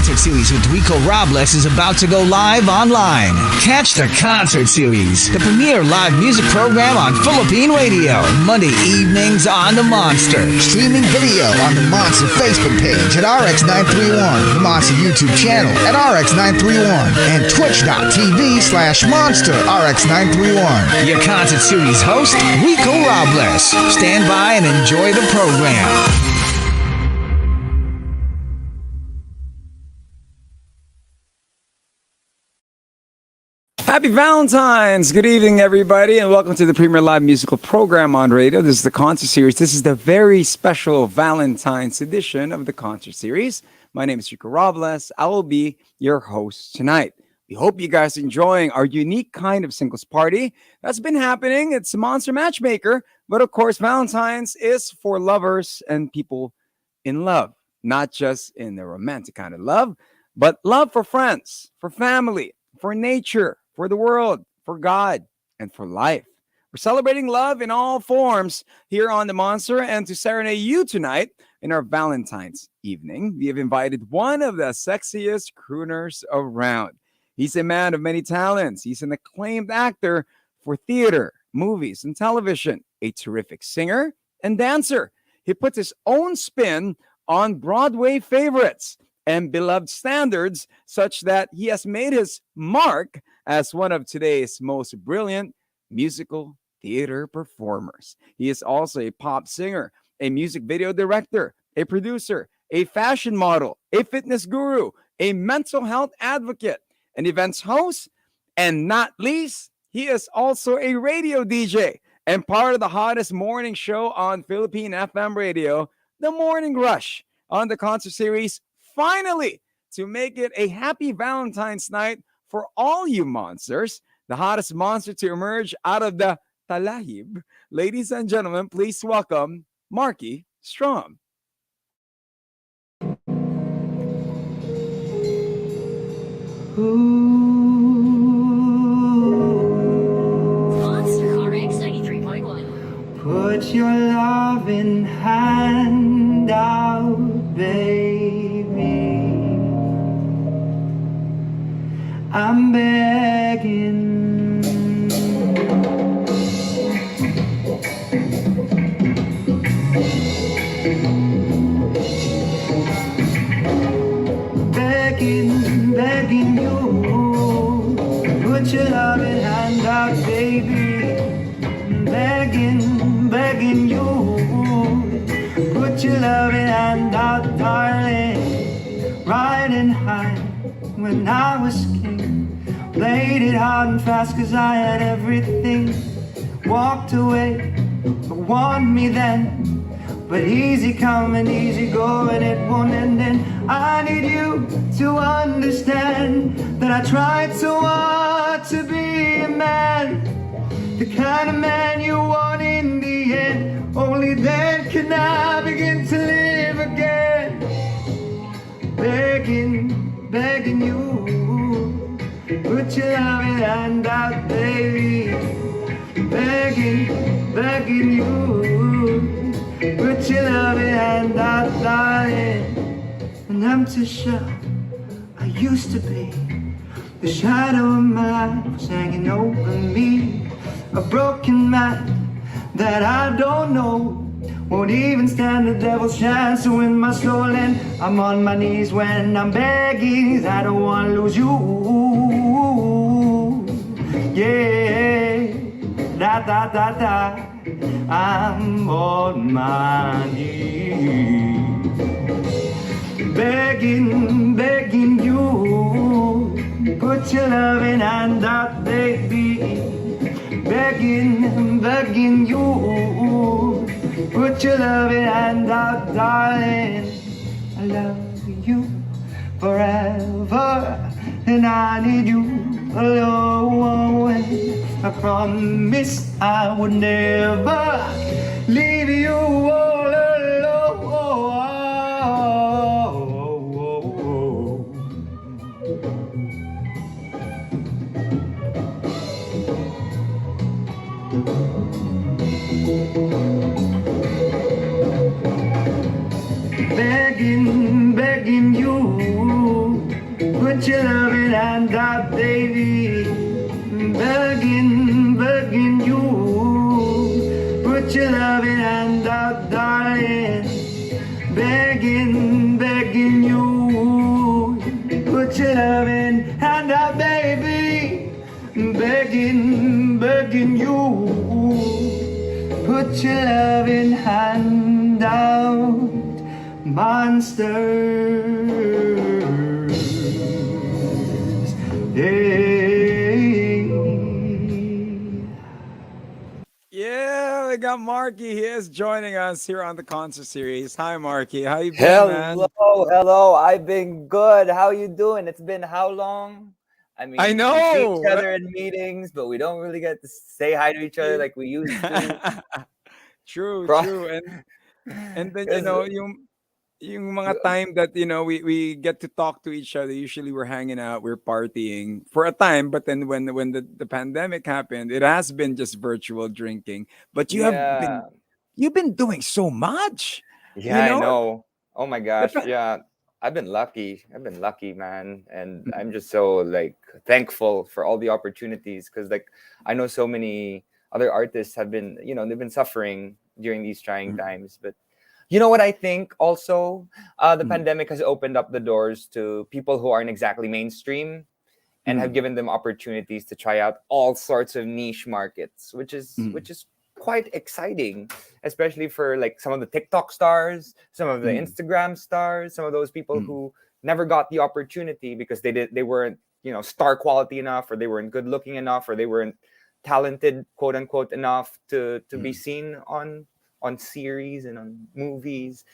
concert series with Rico Robles is about to go live online. Catch the concert series, the premier live music program on Philippine radio, Monday evenings on the Monster. Streaming video on the Monster Facebook page at RX931, the Monster YouTube channel at RX931, and Twitch.tv/Monster RX931. Your concert series host, Rico Robles. Stand by and enjoy the program. Happy Valentine's! Good evening, everybody, and welcome to the premier live musical program on radio. This is the concert series. This is the very special Valentine's edition of the concert series. My name is Rico Robles. I will be your host tonight. We hope you guys are enjoying our unique kind of singles party that's been happening. It's a Monster Matchmaker, but of course, Valentine's is for lovers and people in love, not just in the romantic kind of love, but love for friends, for family, for nature, for the world, for God, and for life. We're celebrating love in all forms here on the Monster, and to serenade you tonight in our Valentine's evening, we have invited one of the sexiest crooners around. He's a man of many talents. He's an acclaimed actor for theater, movies, and television, a terrific singer and dancer. He puts his own spin on Broadway favorites and beloved standards, such that he has made his mark as one of today's most brilliant musical theater performers. He is also a pop singer, a music video director, a producer, a fashion model, a fitness guru, a mental health advocate, an events host, and not least, he is also a radio DJ and part of the hottest morning show on Philippine FM radio, The Morning Rush, on the concert series. Finally, to make it a happy Valentine's night for all you monsters, the hottest monster to emerge out of the talahib. Ladies and gentlemen, please welcome Markki Stroem. Monster RX93.1. Put your loving hand out, baby. I'm begging. Begging you. Put your loving hand out, baby. Begging you. Put your loving hand out, darling. Riding high when I was king, played it hard and fast cause I had everything. Walked away, but warned me then, but easy come and easy go and it won't end. And I need you to understand that I tried so hard to be a man, the kind of man you want in the end. Only then can I begin to live again. Begging you, put your loving hand out, baby. Begging you, put your loving hand out, darling. And I'm too shy, I used to be. The shadow of my life was hanging over me. A broken man that I don't know won't even stand the devil's chance to win my soul. And I'm on my knees when I'm begging. I don't want to lose you. Yeah, da. I'm on my knees, begging you. Put your loving hand out, baby. Begging you. Put your loving hand out, darling. I love you forever, and I need you alone. I promise I would never leave you all alone. Begging you, put your loving hand out, baby. Begging you. Put your loving hand out, monsters. Hey. Yeah, we got Markki. He is joining us here on the concert series. Hi, Markki. How you been, man? Hello. I've been good. How you doing? It's been how long? I I mean, we see each know. other in meetings, but we don't really get to say hi to each other like we used to. True, Pro- true. And then Because yung mga time that we get to talk to each other. Usually we're hanging out, we're partying for a time, but then when the pandemic happened, it has been just virtual drinking. But yeah, you've been doing so much, yeah, you I know? know. Oh my The gosh, pa- yeah. I've been lucky. I've been lucky, man, and I'm just so like thankful for all the opportunities because like I know so many other artists have been, they've been suffering during these trying Mm, times, but you know what I think also? The mm, pandemic has opened up the doors to people who aren't exactly mainstream and have mm, given them opportunities to try out all sorts of niche markets, mm, which is quite exciting, especially for like some of the TikTok stars, some of the mm, Instagram stars, some of those people mm, who never got the opportunity because they weren't, star quality enough, or they weren't good looking enough, or they weren't talented, quote unquote, enough to be mm, seen on series and on movies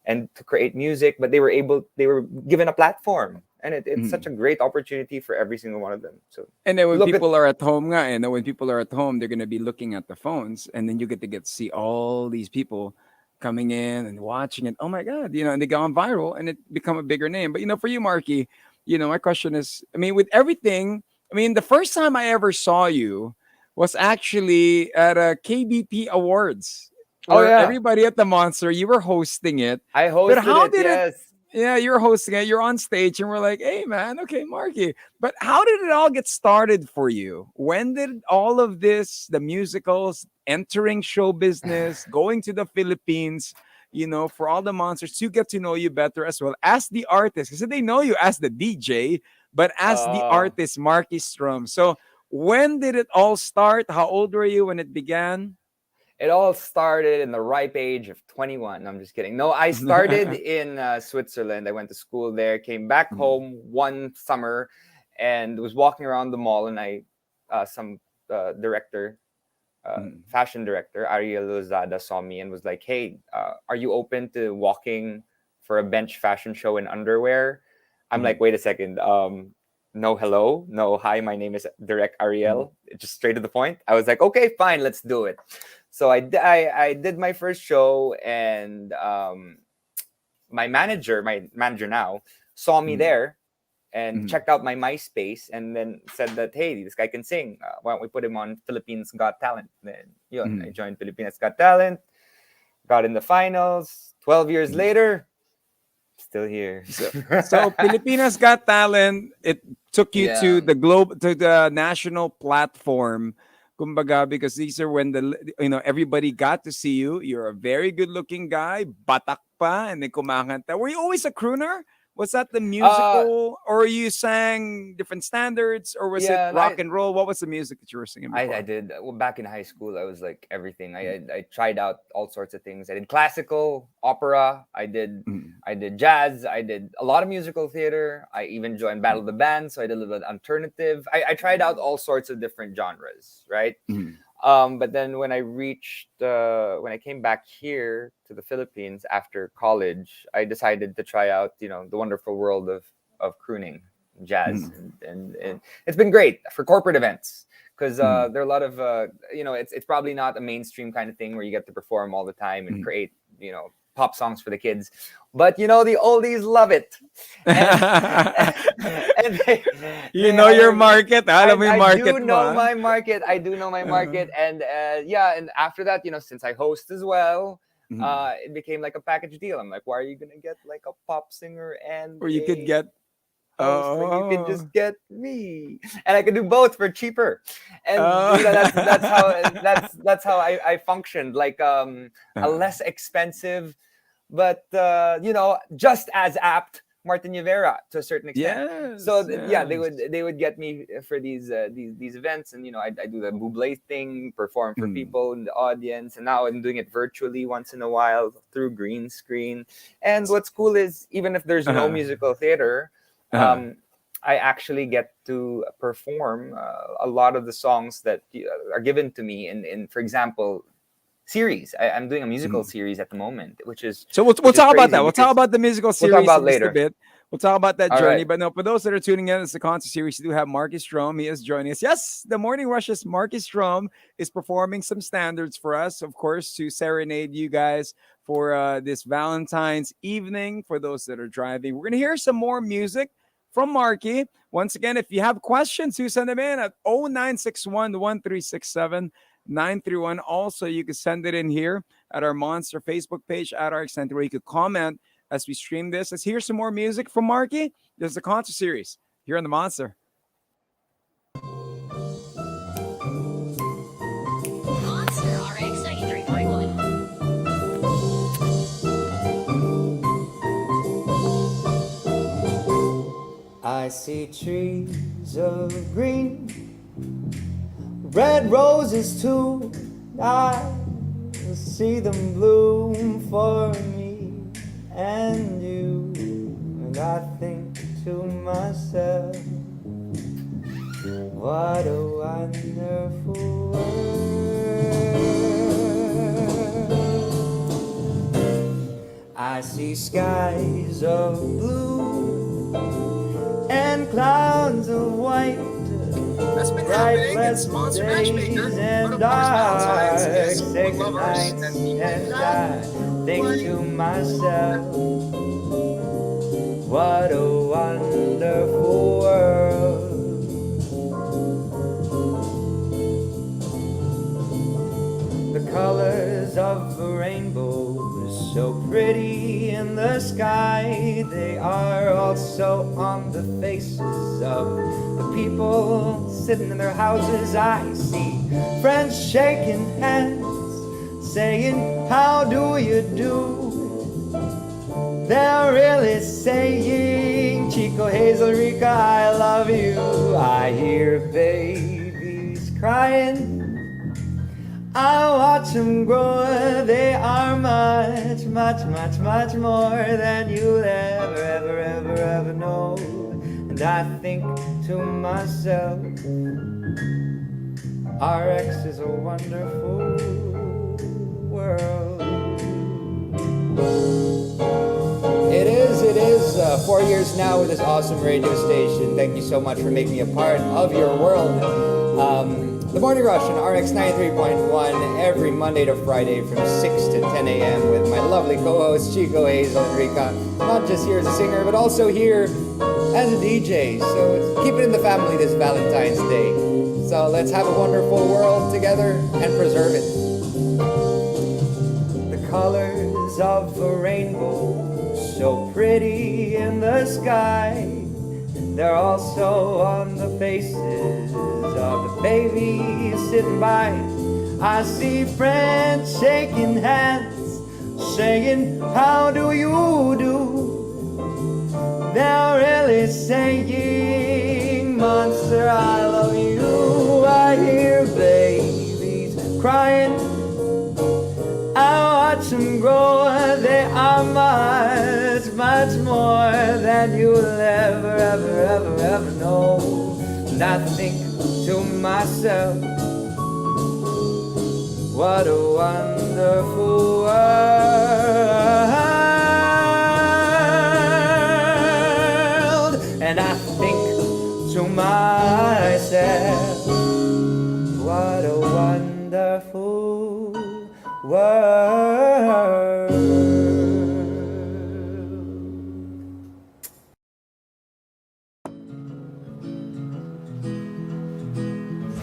and to create music, but they were given a platform, and it's such mm. a great opportunity for every single one of them. So And then when look at people are at home, and then when people are at home, they're gonna be looking at the phones, and then you get to see all these people coming in and watching it. Oh my god, and they go on viral, and it become a bigger name. But for you, Markki, my question is, I mean, with everything, I mean, the first time I ever saw you was actually at a KBP Awards, oh where yeah, everybody at the Monster, you were hosting it. I But hosted how it. did it? Yes. Yeah, you're hosting it. You're on stage, and we're like, "Hey, man, okay, Markki." But how did it all get started for you? When did all of this, the musicals, entering show business, going to the Philippines, for all the monsters to get to know you better as well as the artist? Because they know you as the DJ, but as the uh artist, Markki Stroem. So when did it all start? How old were you when it began? it all started in the ripe age of 21. No, I'm just kidding. No, I started in Switzerland. I went to school there, came back Mm, home one summer, and was walking around the mall, and some director, mm, fashion director Ariel Lozada saw me and was like, "Hey, are you open to walking for a bench fashion show in underwear?" I'm like, mm, "Wait a second. No, hello, no, hi. My name is Direct mm, Ariel." Just straight to the point. I was like, "Okay, fine, let's do it." So I did my first show, and my manager now saw me mm, there and mm, checked out my MySpace, and then said that, "Hey, this guy can sing. Why don't we put him on Philippines Got Talent?" Then yun, I mm, joined Philippines Got Talent, got in the finals. 12 years mm. later, still here. So Pilipinas Got Talent, it took you to Yeah. the national platform. Kumbaga, because these are when everybody got to see you. You're a very good looking guy, batak pa, and then kumakanta. Were you always a crooner? Was that the Uh, musical, or you sang different standards, or was it yeah, and rock and roll? What was the music that you were singing I before? did. Well, back in high school, I was like everything. I tried out all sorts of things. I did classical, opera. Mm, I did jazz. I did a lot of musical theater. I even joined Battle of the Band, so I did a little bit alternative. I tried out all sorts of different genres, right? mm, But then when I came back here to the Philippines after college, I decided to try out, the wonderful world of crooning, jazz, mm, and it's been great for corporate events because mm, there are a lot of it's probably not a mainstream kind of thing where you get to perform all the time and mm. create pop songs for the kids, but the oldies love it, and and You they know your hire me. market. Alam mo yung I market do mo, know ah. my market. I do know my market, and yeah. And after that, since I host as well, Mhm. it became like a package deal. I'm like, why are you gonna get like a pop singer and Or you could a get host when you can oh, just get me, and I can do both for cheaper? And oh. that's how I functioned, like a Uh, less expensive, but just as apt Martin Rivera to a certain extent. Yes. So yeah, yes. they would get me for these events, and I do the Buble thing, perform for people in the audience, and now I'm doing it virtually once in a while through green screen. And what's cool is even if there's no musical theater, I actually get to perform a lot of the songs that are given to me in for example, series. I'm doing a musical series at the moment, which is so we'll talk about that. We'll talk about the musical series talk about in just later. a bit. We'll talk about that All journey. right. But no, for those that are tuning in, it's the concert series. We do have Markki Stroem. He is joining us. Yes, the Morning Rush's Markki Stroem is performing some standards for us, of course, to serenade you guys for this Valentine's evening. For those that are driving, we're gonna hear some more music from Markki. Once again, if you have questions, you send them in at 0961-1367-931. Also, you can send it in here at our Monster Facebook page at RX93. You could comment as we stream this. Let's hear some more music from Markki. This is the concert series here on the Monster. Monster RX93.1. I see trees of green, red roses too. I see them bloom for me and you. And I think to myself, what a wonderful world. I see skies of blue and clouds of white, That's been bright happening. It's pleasant Monster days Matchmaker. and But of course, dark Valentine's is sacred lovers nights, and people and that I think to myself, what a wonderful world. The colors of the rainbow are so pretty in the sky. They are also on the faces of the people sitting in their houses. I see friends shaking hands, saying, how do you do? They're really saying, Chico, Hazel, Rica, I love you. I hear babies crying, I watch them grow. They are much, much, much, much more than you'll ever, ever, ever, ever know. And I think to myself, RX is a wonderful world. It is 4 years now with this awesome radio station. Thank you so much for making me a part of your world. The Morning Rush on RX93.1 every Monday to Friday from 6 to 10 a.m. with my lovely co-hosts Chico, Hazel, and Rica. Not just here as a singer, but also here as a DJ. So keep it in the family this Valentine's Day. So let's have a wonderful world together and preserve it. The colors of the rainbow, so pretty in the sky. They're also on the faces of the babies sitting by. I see friends shaking hands, saying, how do you do? They're really saying, Monster, I love you. I hear babies crying, I watch them grow. They are much, much more than you'll ever, ever, ever, ever know. And I think to myself, what a wonderful world. And I think to myself, what a wonderful world.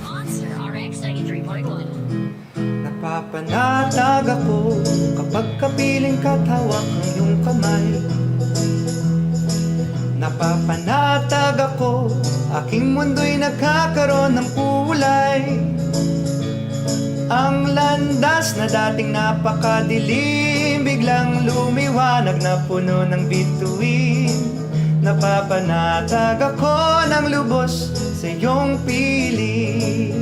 Monster RX93.1. Napapanatag ako kapag kapiling katawak ang iyong kamay. Napapanatag ako, aking mundo'y nagkakaroon ng kulay. Ang landas na dating napakadilim, biglang lumiwanag na puno ng bituin. Napapanatag ako ng lubos sa iyong piling.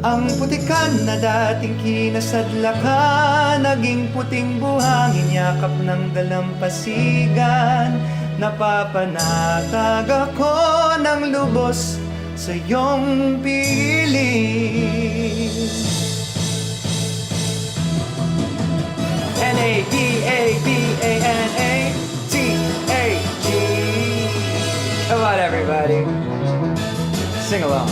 Ang putikan na dating kinasadlakan, naging puting buhangin, yakap ng dalampasigan. Napapanatag ako ng lubos sa iyong piling. Napapanatag. Come on, everybody. Sing along.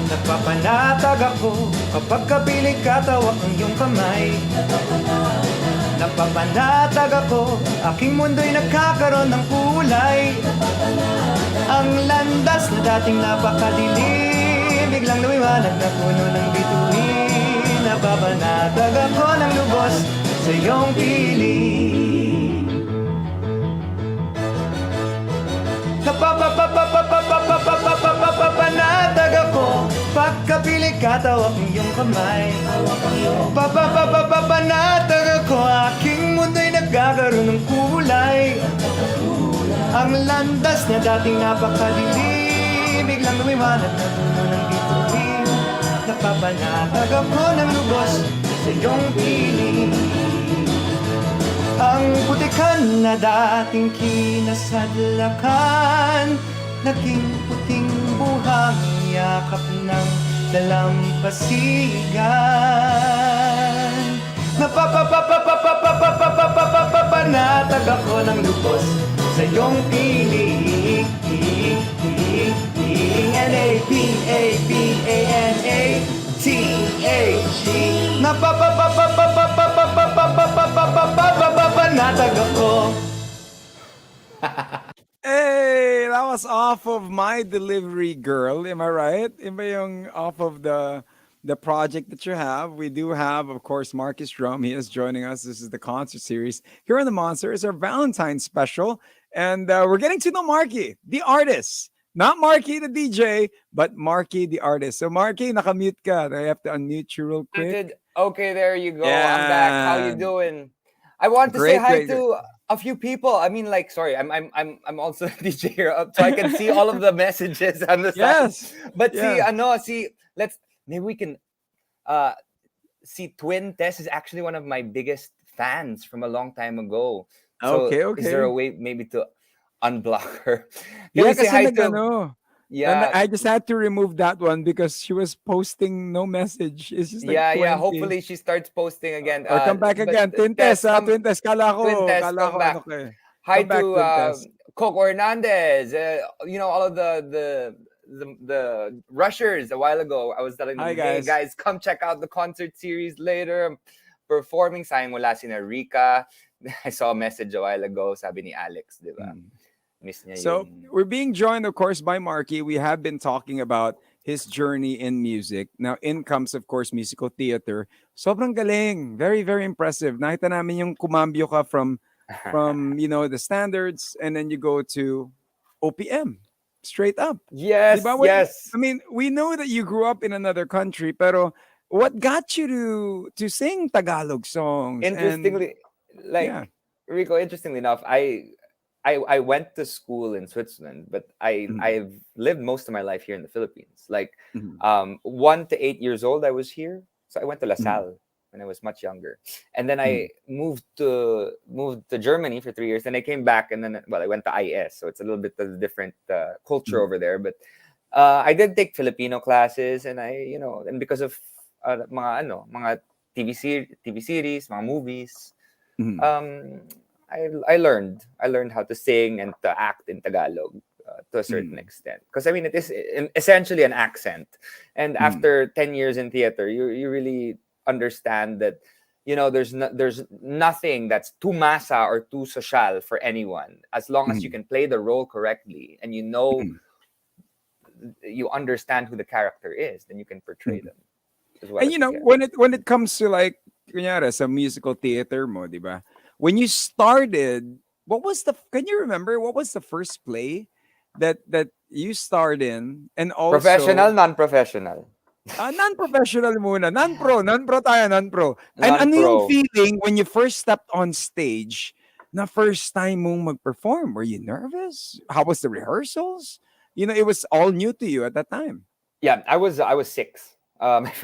Napapanatag ako kapag kapiling katawak ang iyong kamay. Napapanatag ako, aking mundo'y nagkakaroon ng kulay. Ang landas na dating napakadilim, biglang lumiwanag na puno ng bituin. Napapanatag ako ng lubos sa iyong piling. Napapanatag ako pagkapiling katawak ng iyong kamay. Napapanatag ako, aking mundo'y nagkakaroon ng kulay. Ang landas na dating napakadilim, biglang lumiwanag na puno ng bituin. Napapanatag ako ng lubos sa iyong piling. Ang putikan na dating kinasadlakan, naging puting buhangin, yakap ng dalampasigan. Napapanatag ako ng lubos sa iyong piling. Napapanatag. Napapanatag ako. Hey, that was off of My Delivery Girl. Am I right? Am I yung off of the project that you have? We do have, of course, Markki Stroem. He is joining us. This is the concert series here on the Monster. It's our Valentine's special, and we're getting to know Markki, the artist. Not Markki, the DJ, but Markki, the artist. So, Markki, nakamute ka. I have to unmute you real quick. Okay, there you go. I'm back. How you doing? I want to say hi to a few people. I mean, like, sorry, I'm also a DJ here, so I can see all of the messages on the side. Yes. But Yeah. maybe we can see Twin Tess is actually one of my biggest fans from a long time ago. So Okay, is there okay. a way maybe to unblock her? Can Yeah, we say kasi hi to nag-ano. And yeah, I just had to remove that one because she was posting no message. It's just like yeah. 20. Hopefully she starts posting again. Or come back But again. Tess, come Twin Tess. Twin Tess, Kala come ko back. ano ka eh. Hi Come back, to Twin Tess. Coco Hernandez. All of the rushers a while ago. I was telling them, Hi, hey guys. guys, come check out the concert series later. I'm performing. Sayang wala si Rika. I saw a message a while ago. Sabi ni Alex, di ba? Miss niya So yung... we're being joined, of course, by Markki. We have been talking about his journey in music. Now, in comes, of course, musical theater. Sobrang galing. Very, very impressive. Nakita namin yung kumambyo ka from the standards, and then you go to OPM. Straight up. Yes, Diba? yes. I mean, we know that you grew up in another country, pero what got you to sing Tagalog songs? Interestingly, like yeah. Rico, interestingly enough, I went to school in Switzerland, but I've lived most of my life here in the Philippines. Like 1 to 8 years old, I was here, so I went to La Salle when I was much younger, and then I moved to Germany for 3 years. Then I came back, and then I went to IS, so it's a little bit of a different culture over there. But I did take Filipino classes, and and because of mga TV series, mga movies. I learned how to sing and to act in Tagalog to a certain extent, because I mean it is essentially an accent, and after 10 years in theater, you really understand that there's nothing that's too masa or too social for anyone, as long as you can play the role correctly and you understand who the character is, then you can portray them as well. And when it comes to like kunyari sa musical theater mo, di ba? When you started, can you remember what was the first play that you starred in? And also Professional, non-professional. Non-professional muna. Non-pro. Non-pro tayo, non-pro. And ano yung Non-pro. feeling when you first stepped on stage na first time mong mag-perform? Were you nervous? How was the rehearsals? It was all new to you at that time. Yeah, I was 6.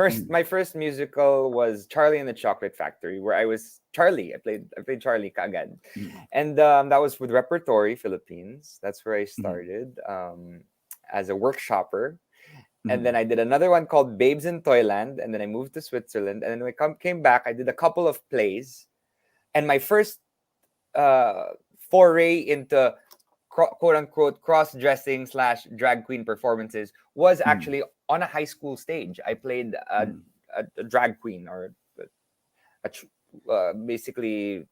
Mm, My first musical was Charlie and the Chocolate Factory, where I was Charlie. I played Charlie Kagad, mm, and that was with Repertory Philippines. That's where I mm, started as a workshopper, and then mm, I did another one called Babes in Toyland, and then I moved to Switzerland, and then when came back, I did a couple of plays, and my first uh, foray into quote unquote cross dressing slash drag queen performances was mm, actually on a high school stage. I played mm, a drag queen, or a, basically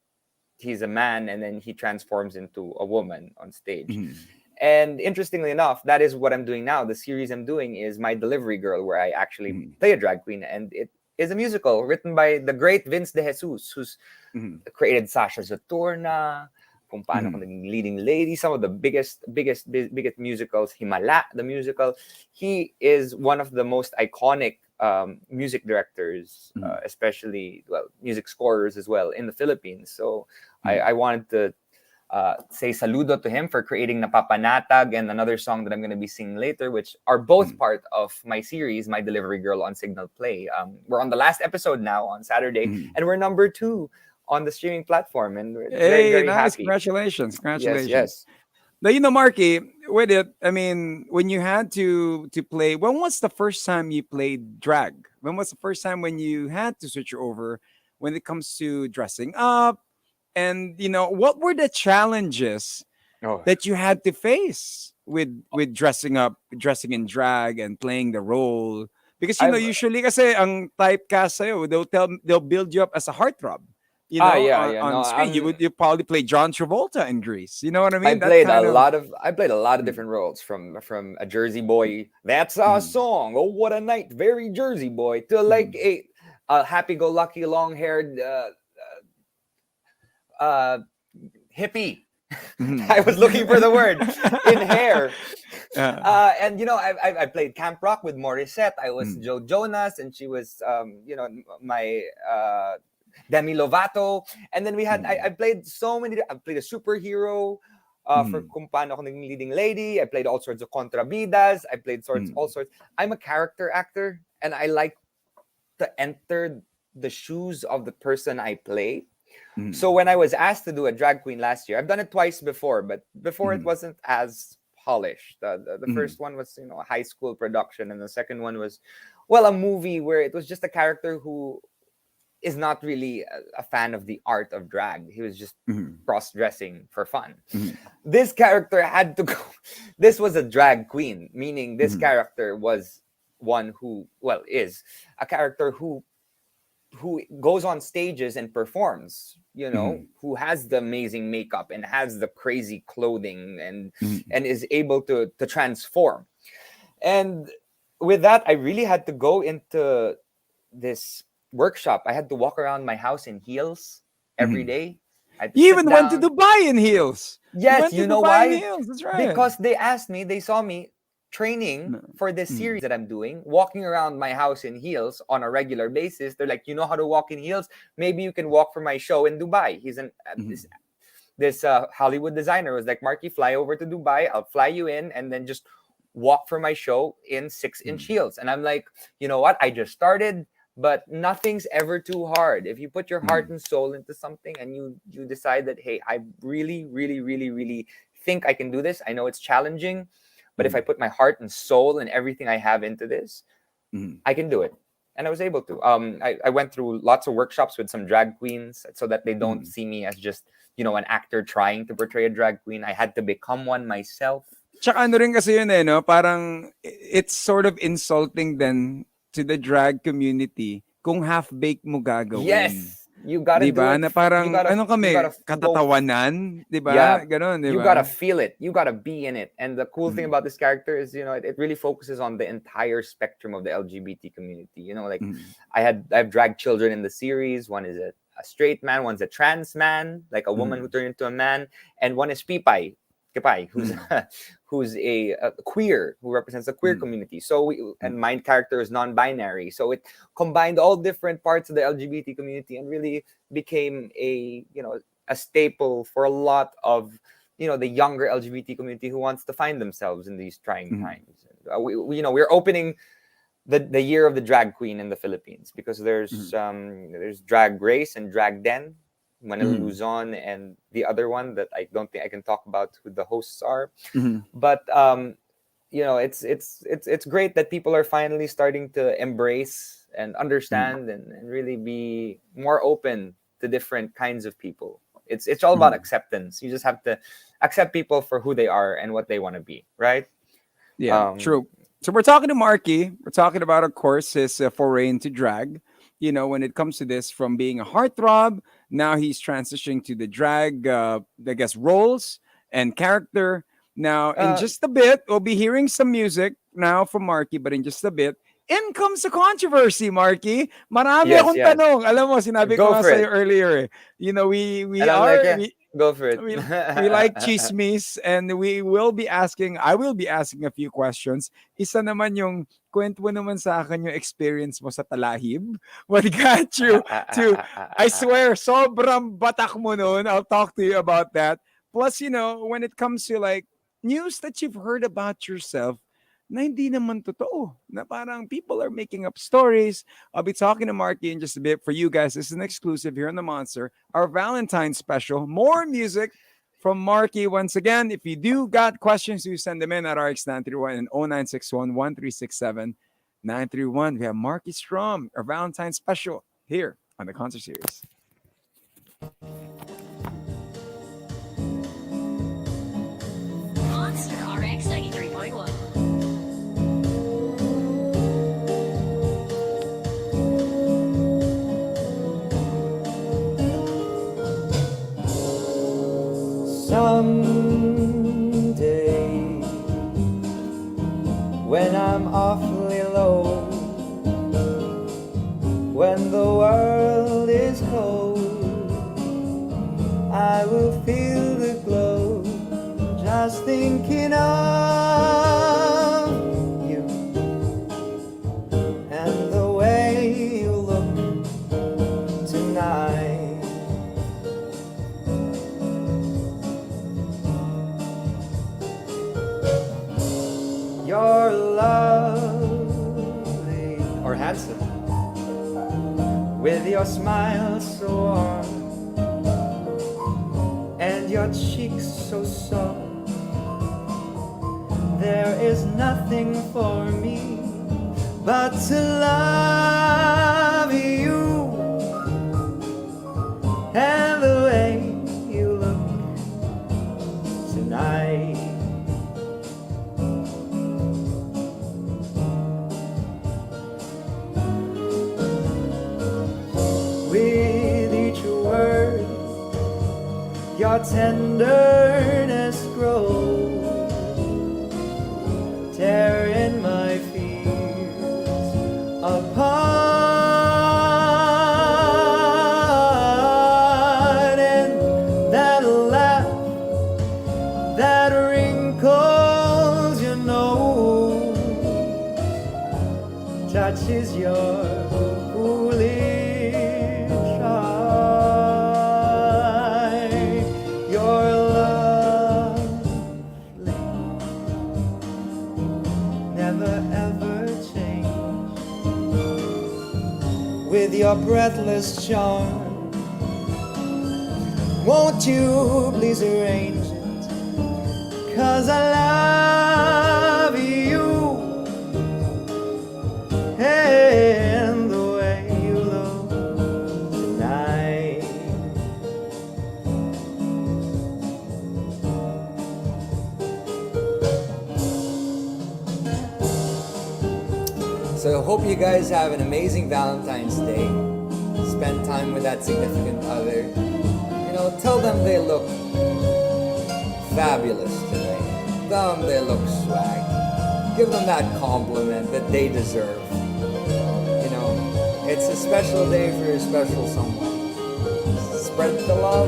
he's a man and then he transforms into a woman on stage. mm, And interestingly enough, that is what I'm doing now. The series I'm doing is My Delivery Girl, where I actually mm, play a drag queen, and it is a musical written by the great Vince De Jesus, who's mm, created Sasha Saturna, Kung Paano Ko mm, Naging Leading Lady, some of the biggest musicals, Himala, the musical. He is one of the most iconic music directors, mm, especially, well, music scorers as well in the Philippines. So mm, I wanted to say saludo to him for creating Napapanatag and another song that I'm going to be singing later, which are both mm, part of my series, My Delivery Girl on Signal Play. We're on the last episode now on Saturday, mm. and we're number 2 on the streaming platform, and we're very, Hey, very nice. happy. Congratulations. Yes, Congratulations. yes. Now, Marky, with it, I mean, when you had to play, when was the first time you played drag? When was the first time when you had to switch over when it comes to dressing up? And what were the challenges Oh, that you had to face with dressing up, dressing in drag and playing the role? Because I've usually kasi ang typecast sa'yo, they'll build you up as a heartthrob. yeah, On, yeah. on No, screen, you probably play John Travolta in Grease. You know what I I mean? That played a kind of. lot of I played a lot of Mm, different roles, from a Jersey boy. That's our mm, song. Oh, what a night, very Jersey boy, to like mm, a happy-go-lucky, long-haired uh, hippie. I was looking for the word in hair. uh, And I played Camp Rock with Morissette. I was mm, Joe Jonas, and she was my Demi Lovato. And then I mm, played so many. I played a superhero. For mm, Kung Paano Ko Naging Leading Lady. I played all sorts of contrabidas. I played all mm, sorts. I'm a character actor, and I like to enter the shoes of the person I play. So mm, when I was asked to do a drag queen last year, I've done it twice before, but before it mm, wasn't as polished. The mm, first one was a high school production, and the second one was, well, a movie where it was just a character who is not really a fan of the art of drag. He was just mm, cross dressing for fun. mm, This character had to go. This was a drag queen, meaning this mm, character was one who, well, is a character who goes on stages and performs, mm, who has the amazing makeup and has the crazy clothing, and mm, is able to transform. And with that, I really had to go into this workshop. I had to walk around my house in heels every mm. day. I had to You sit even went to down. Dubai in heels. You Yes, went to you know Dubai in why? heels. That's right. Because they asked me, they saw me training No. for this Mm, series that I'm doing, walking around my house in heels on a regular basis. They're like, you know how to walk in heels? Maybe you can walk for my show in Dubai. He's mm, this Hollywood designer was like, Marky, fly over to Dubai. I'll fly you in, and then just walk for my show in 6-inch mm, heels. And I'm like, you know what? I just started, but nothing's ever too hard. If you put your heart mm, and soul into something, and you decide that, hey, I really, really, really, really think I can do this. I know it's challenging, but if I mm, put my heart and soul and everything I have into this, mm, I can do it. And I was able to. I went through lots of workshops with some drag queens so that they don't mm. see me as just, an actor trying to portray a drag queen. I had to become one myself. Tsaka ano rin kasi yun no? Parang it's sort of insulting then to the drag community kung half-baked mo gagawin. Yes, you got to 'Di do ba? it. Na parang You kami, gotta go. katatawanan, 'di ba? Yeah, Gano'n, 'di you gotta ba? feel it. You gotta be in it. And the cool thing Mm, about this character is, it really focuses on the entire spectrum of the LGBT community. Like mm, I've dragged children in the series. One is a straight man, one's a trans man, like a woman who mm, turned into a man, and one is Pipay. Kipay, who's a queer, who represents the queer community. So and my character is non-binary. So it combined all different parts of the LGBT community and really became a staple for a lot of the younger LGBT community who wants to find themselves in these trying times. We're opening the year of the drag queen in the Philippines because there's Drag Race and Drag Den, Manila Luzon, and the other one that I don't think I can talk about who the hosts are. But it's great that people are finally starting to embrace and understand and really be more open to different kinds of people. It's all about acceptance. You just have to accept people for who they are and what they want to be, right? Yeah, true. So we're talking to Markki. We're talking about, of course, his foray into drag. When it comes to this, from being a heartthrob, now he's transitioning to the drag, I guess, roles and character. Now, in just a bit, we'll be hearing some music now from Markki, but in just a bit, in comes the controversy, Markki. Marami Yes, akong yes. tanong. Alam mo, sinabi ko Go nga for sa'yo it. earlier. We And I'm are... like, go for it. we like chismis, and I will be asking a few questions. Isa naman yung kwento mo naman sa akin yung experience mo sa talahib. What got you to, I swear, sobrang batak mo nun. I'll talk to you about that. Plus, when it comes to like news that you've heard about yourself, na hindi naman totoo. Na parang people are making up stories. I'll be talking to Markki in just a bit. For you guys, this is an exclusive here on The Monster. Our Valentine's special. More music from Markki. Once again, if you do got questions, you send them in at RX931 and 0961-1367-931. We have Markki Stroem, our Valentine's special here on the concert series. Monster RX93.1. Someday, when I'm awfully low, when the world is cold, I will feel the glow just thinking of you and the way you look tonight. You're lovely or handsome, with your smile so warm and your cheeks so soft. There is nothing for me but to love you and the way you look tonight. With each word, your tenderness grows, tearing my fears apart. And that laugh that wrinkles your nose touches your foolish eye. You're lovely, never ever change. With your breathless charm, won't you please arrange it? 'Cause I love you and the way you look tonight. So I hope you guys have an amazing Valentine's Day. Spend time with that significant other. Tell them they look fabulous today. Tell them they look swag. Give them that compliment that they deserve. It's a special day for your special someone. Spread the love.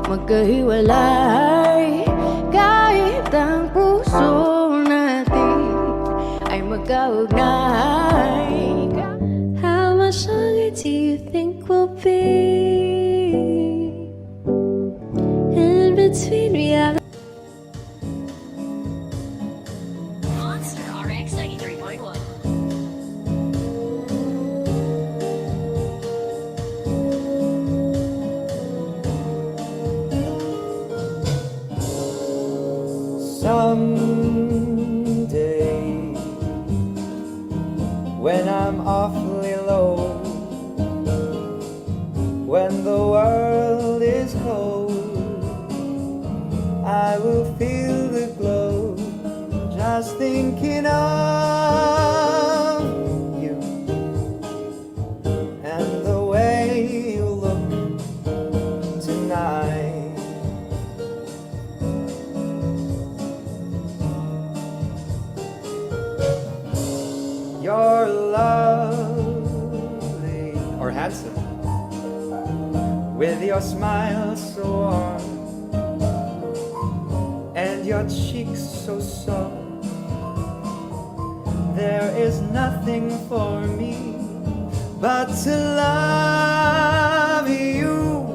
magkahiwalay. Kahit ang puso natin ay magkaugnay. How much longer do you think we'll be in between reality? Monster RX93.1. Someday, when I'm awfully low, when the world is cold, I will feel the glow just thinking of you and the way you look tonight. You're lovely or handsome, with your smile so warm and your cheeks so soft. There is nothing for me but to love you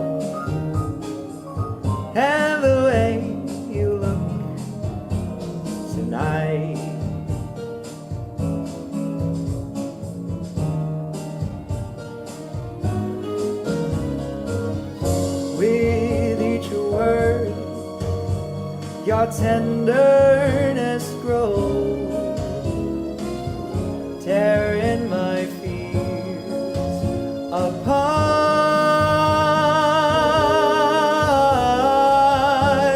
and the way you look tonight. With each word, your tenderness grows, tearing my fears apart.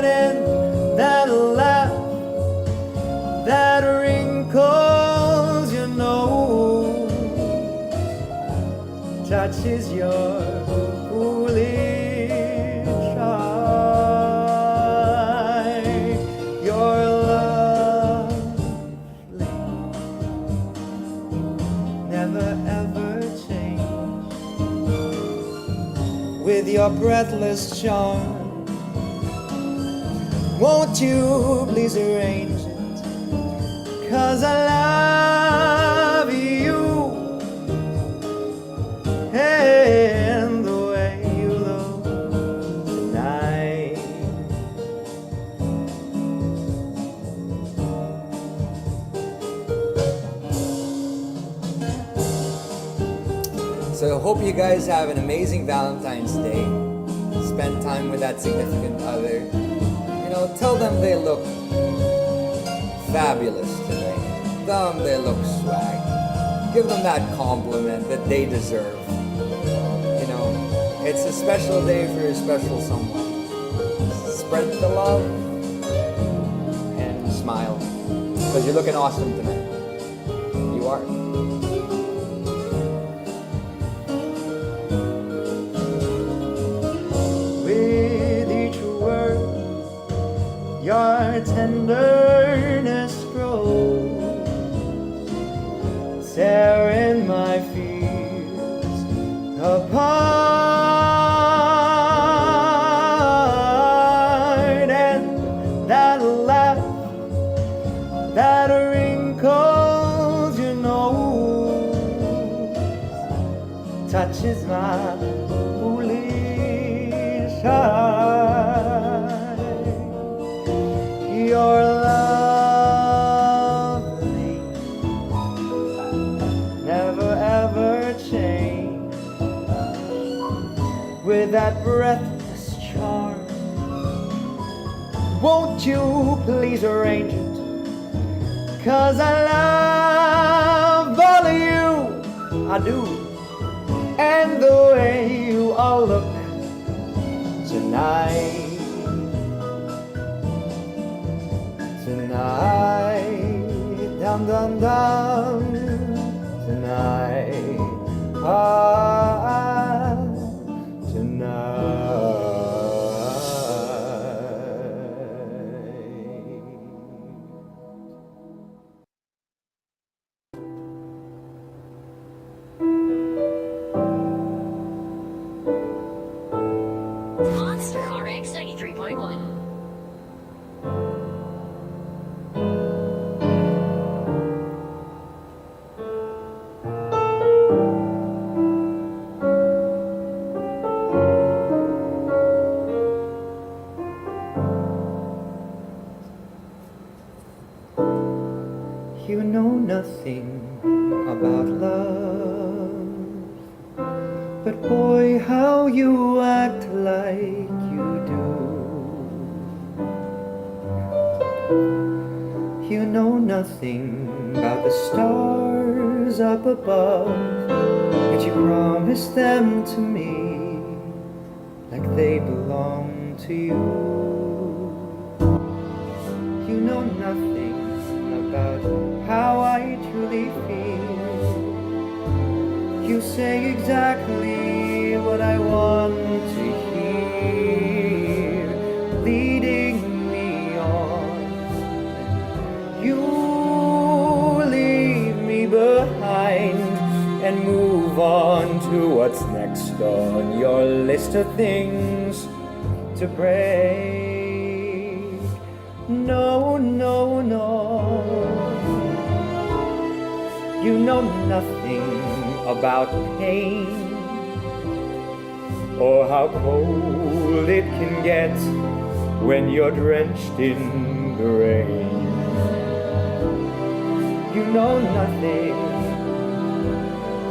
And that laugh that wrinkles your nose touches your foolish eye. You're lovely, never ever change. With your breathless charm, won't you please arrange it? 'Cause I love you and the way you look tonight. So I hope you guys have an amazing Valentine's Day. Spend time with that significant other. You know, tell them they look fabulous today. Tell them they look swag. Give them that compliment that they deserve. You know, it's a special day for your special someone. Spread the love and smile, because you're looking awesome tonight. You are. With each word, your tenderness grows, tearing my fears apart. And that laugh that wrinkles your nose touches my foolish eye. You're lovely, never ever change. With that breathless charm, won't you please arrange it? 'Cause I love all of you, I do, and the way you all look tonight. Tonight, dum dum dum, tonight, Monster RX93.1. RX93.1. You know nothing about love, but boy, how you act like you do. You know nothing about the stars up above, yet you promised them to me like they belong to you. You know nothing about how I truly feel. You say exactly what I want to hear, leading me on. You leave me behind and move on to what's next on your list of things to break. No, no, no. You know nothing about pain or how cold it can get when you're drenched in the rain. You know nothing.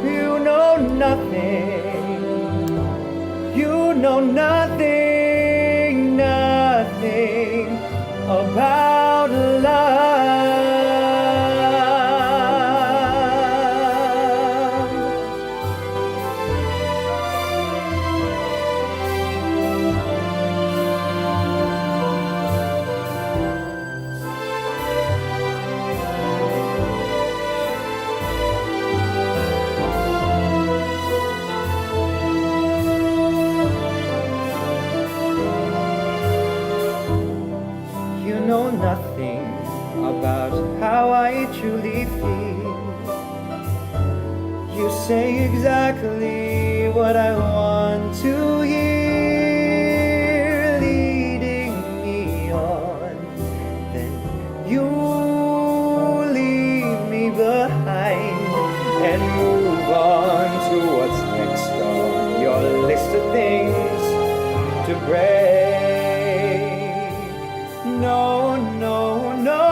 You know nothing. You know nothing, nothing about love. You know nothing about how I truly feel. You say exactly what I want to hear, leading me on. Then you leave me behind and move on to what's next on your list of things to break. No, no, no.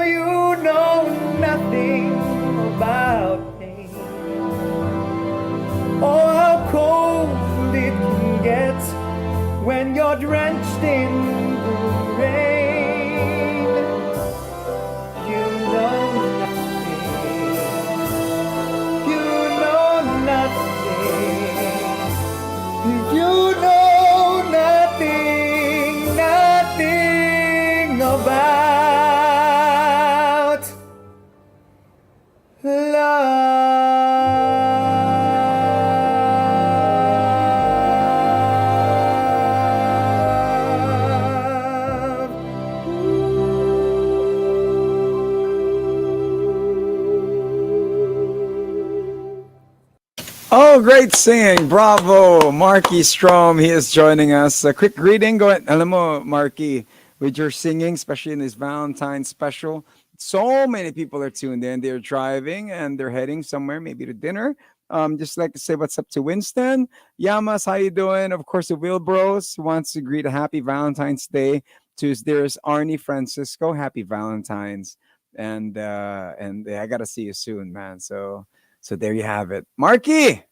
You know nothing about pain or how cold it can get when you're drenched in the rain. You know nothing. You know nothing. You know nothing, nothing about Oh, great singing. Bravo. Markki Stroem, he is joining us. A quick greeting. Go ahead. Alam mo, Markki, with your singing, especially in this Valentine's special, so many people are tuned in. They're driving and they're heading somewhere, maybe to dinner. Just like to say what's up to Winston. Yamas, how you doing? Of course, the Wilbros wants to greet a happy Valentine's Day to there's Arnie Francisco. Happy Valentine's. And I gotta see you soon, man. So there you have it. Markki!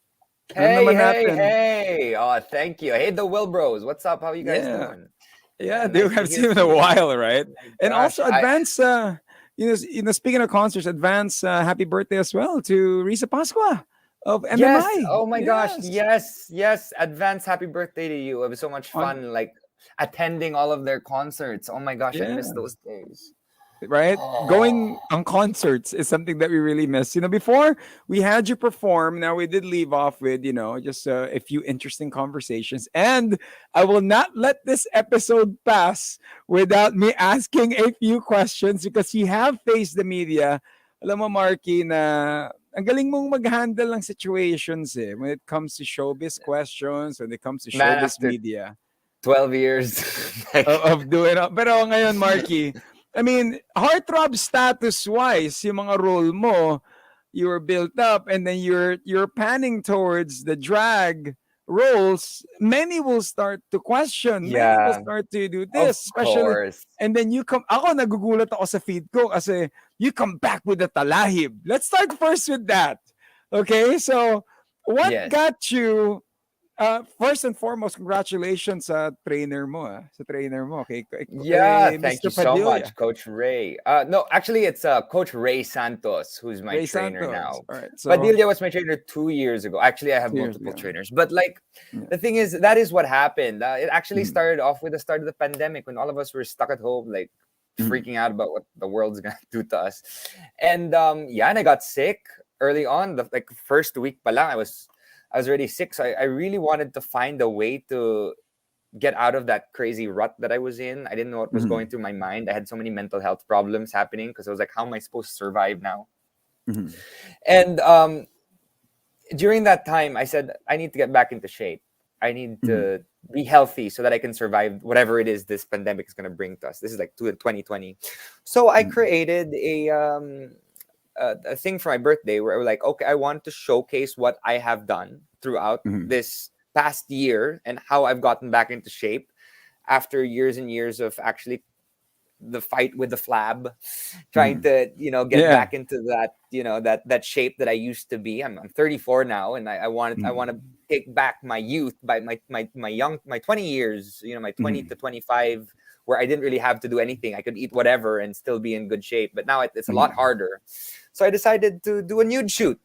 Ano Hey, naman hey, natin? hey. Oh, thank you. Hey, the Wilbros. What's up? How you guys Yeah. doing? Yeah, Yeah, dude, nice to I've hear seen you in a from you. while, right? Oh my And gosh. also advance, speaking of concerts, advance happy birthday as well to Risa Pasqua of Yes. MMI. Oh my gosh. Yes. Yes. Yes. Advance happy birthday to you. It was so much On fun, like attending all of their concerts. Oh my gosh, I miss yeah. those days. Right? Going Oh. on concerts is something that we really miss. Before we had you perform, now we did leave off with, just a few interesting conversations. And I will not let this episode pass without me asking a few questions because you have faced the media. Alam mo, Marky, na ang galing mong mag-handle ng situations when it comes to showbiz questions, when it comes to Man showbiz after media. 12 years. Like, of doing it. Pero ngayon, Marky, I mean, heartthrob status-wise, yung mga role mo, you were built up, and then you're panning towards the drag roles. Many will start to question. Many will yeah, start to do of this, especially. course. And then you come. Ako nagugulat ako sa feed ko kasi you come back with the talahib. Let's start first with that. Okay, so what Yes. got you? First and foremost, congratulations sa trainer mo, sa trainer mo, Yeah, thank Mr. you so Padilla, much, Coach Ray. No, actually, it's Coach Ray Santos who's my Ray trainer Santos. now. All right, so Padilla was my trainer 2 years ago. Actually, I have 2 years multiple ago. trainers, but like Yeah. the thing is, that is what happened. It actually Mhm. started off with the start of the pandemic when all of us were stuck at home, like Mhm. freaking out about what the world's gonna do to us. And yeah, and I got sick early on. The like first week pa lang, I was already sick. So I really wanted to find a way to get out of that crazy rut that I was in. I didn't know what was going Mhm. through my mind. I had so many mental health problems happening because I was like, how am I supposed to survive now? Mhm. And during that time, I said, I need to get back into shape. I need Mhm. to be healthy so that I can survive whatever it is this pandemic is going to bring to us. This is like 2020. So I Mhm. created a thing for my birthday where I was like, okay, I want to showcase what I have done throughout Mhm. this past year and how I've gotten back into shape after years and years of actually the fight with the flab, trying Mhm. to get Yeah. back into that that shape that I used to be. I'm 34 now, and I want to Mhm. take back my youth by my 20 years, my 20 to Mhm. 25, where I didn't really have to do anything. I could eat whatever and still be in good shape. But now it's a lot Mhm. harder. So I decided to do a nude shoot.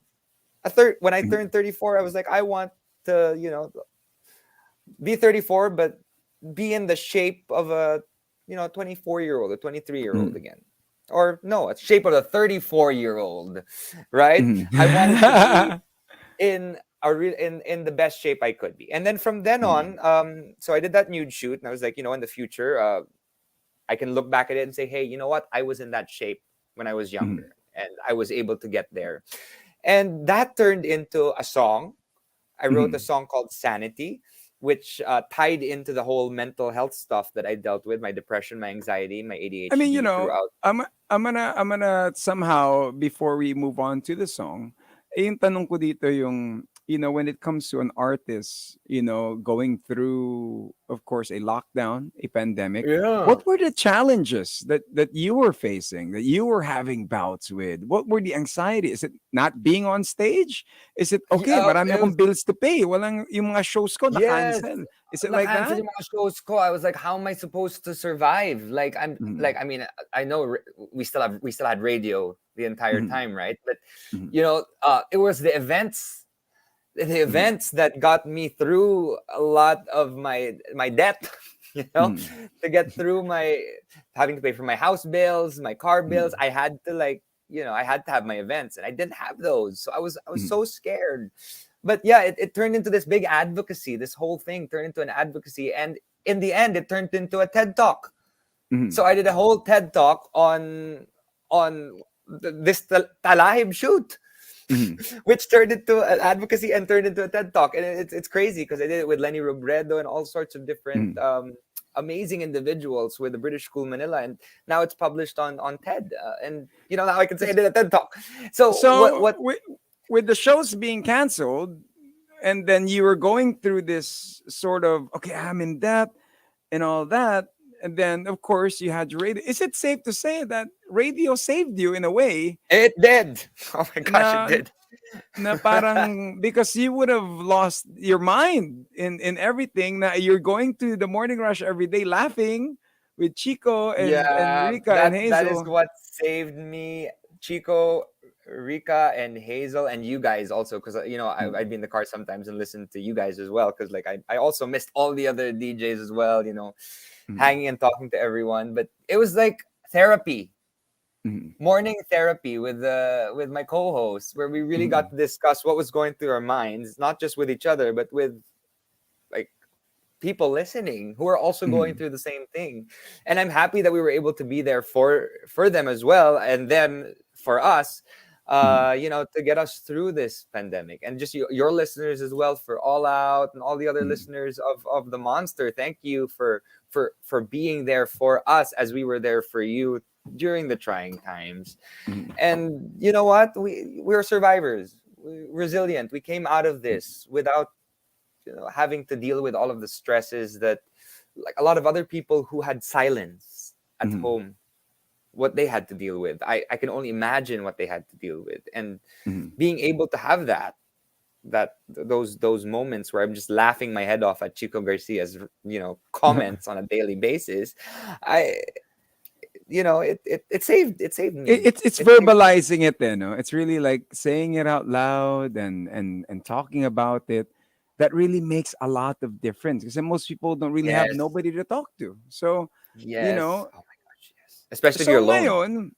When I Mhm. turned 34, I was like, I want to be 34, but be in the shape of a 24-year-old, a 23-year-old Mhm. again, or no, a shape of a 34-year-old, right? Mhm. I wanted to be in in the best shape I could be. And then from then on, Mhm. so I did that nude shoot, and I was like, in the future, I can look back at it and say, hey, you know what? I was in that shape when I was Mhm. younger, and I was able to get there. And that turned into a song. I wrote a Mhm. song called Sanity, which tied into the whole mental health stuff that I dealt with, my depression, my anxiety, my I mean, ADHD throughout. I'm gonna somehow, before we move on to the song, yung tanong ko dito yung, when it comes to an artist, going through, of course, a lockdown, a pandemic, Yeah. what were the challenges that you were facing, that you were having bouts with? What were the anxiety? Is it not being on stage? Is it, okay, Yeah, marami it was akong bills to pay, walang, yung mga shows ko yes. na-cancel. Is it like Na-cancel that? yung mga shows ko. I was like, how am I supposed to survive? Like I'm Mm-hmm. like I mean, I know we still had radio the entire Mm-hmm. time, right? But Mm-hmm. it was the events that got me through a lot of my debt, you know, Mm-hmm. to get through my having to pay for my house bills, my car bills. Mm-hmm. I had to I had to have my events, and I didn't have those. So I was Mm-hmm. so scared. But yeah, it turned into this big advocacy. This whole thing turned into an advocacy, and in the end, it turned into a TED talk. Mhm. So I did a whole TED talk on this talahib shoot, Mhm. which turned into an advocacy and turned into a TED talk. And it's crazy because I did it with Lenny Robredo and all sorts of different Mhm. amazing individuals with the British School Manila, and now it's published on TED. And now I can say I did a TED talk. So So what? with the shows being canceled, and then you were going through this sort of, okay, I'm in debt and all that, and then of course you had your radio. Is it safe to say that radio saved you in a way? It did. Oh my gosh, it Na did. na parang, because you would have lost your mind in everything. That you're going to the morning rush every day laughing with Chico and Yeah, Rika and that is Hazel. what saved me. Chico, Rika, and Hazel, and you guys also, because I'd Mm, be in the car sometimes and listen to you guys as well, because like I also missed all the other DJs as well, mm, hanging and talking to everyone. But it was like therapy, mm, morning therapy with my co-hosts, where we really got mm, to discuss what was going through our minds, not just with each other, but with like people listening who are also going mm, through the same thing. And I'm happy that we were able to be there for them as well, and them for us. Mhm. to get us through this pandemic, and just your listeners as well, for All Out and all the other Mhm. listeners of the Monster. Thank you for being there for us as we were there for you during the trying times. Mhm. And you know what? We're survivors. We're resilient. We came out of this without having to deal with all of the stresses that, like, a lot of other people who had silence at Mhm. home, what they had to deal with. I can only imagine what they had to deal with. And Mhm. being able to have those moments where I'm just laughing my head off at Chico Garcia's comments on a daily basis, I it saved me. It's It saved me. verbalizing it then, no? It's really like saying it out loud and talking about it. That really makes a lot of difference because most people don't really have Yes. nobody to talk to. So, you Yes. know, Oh my gosh, yes. Especially if you're so alone. ngayon,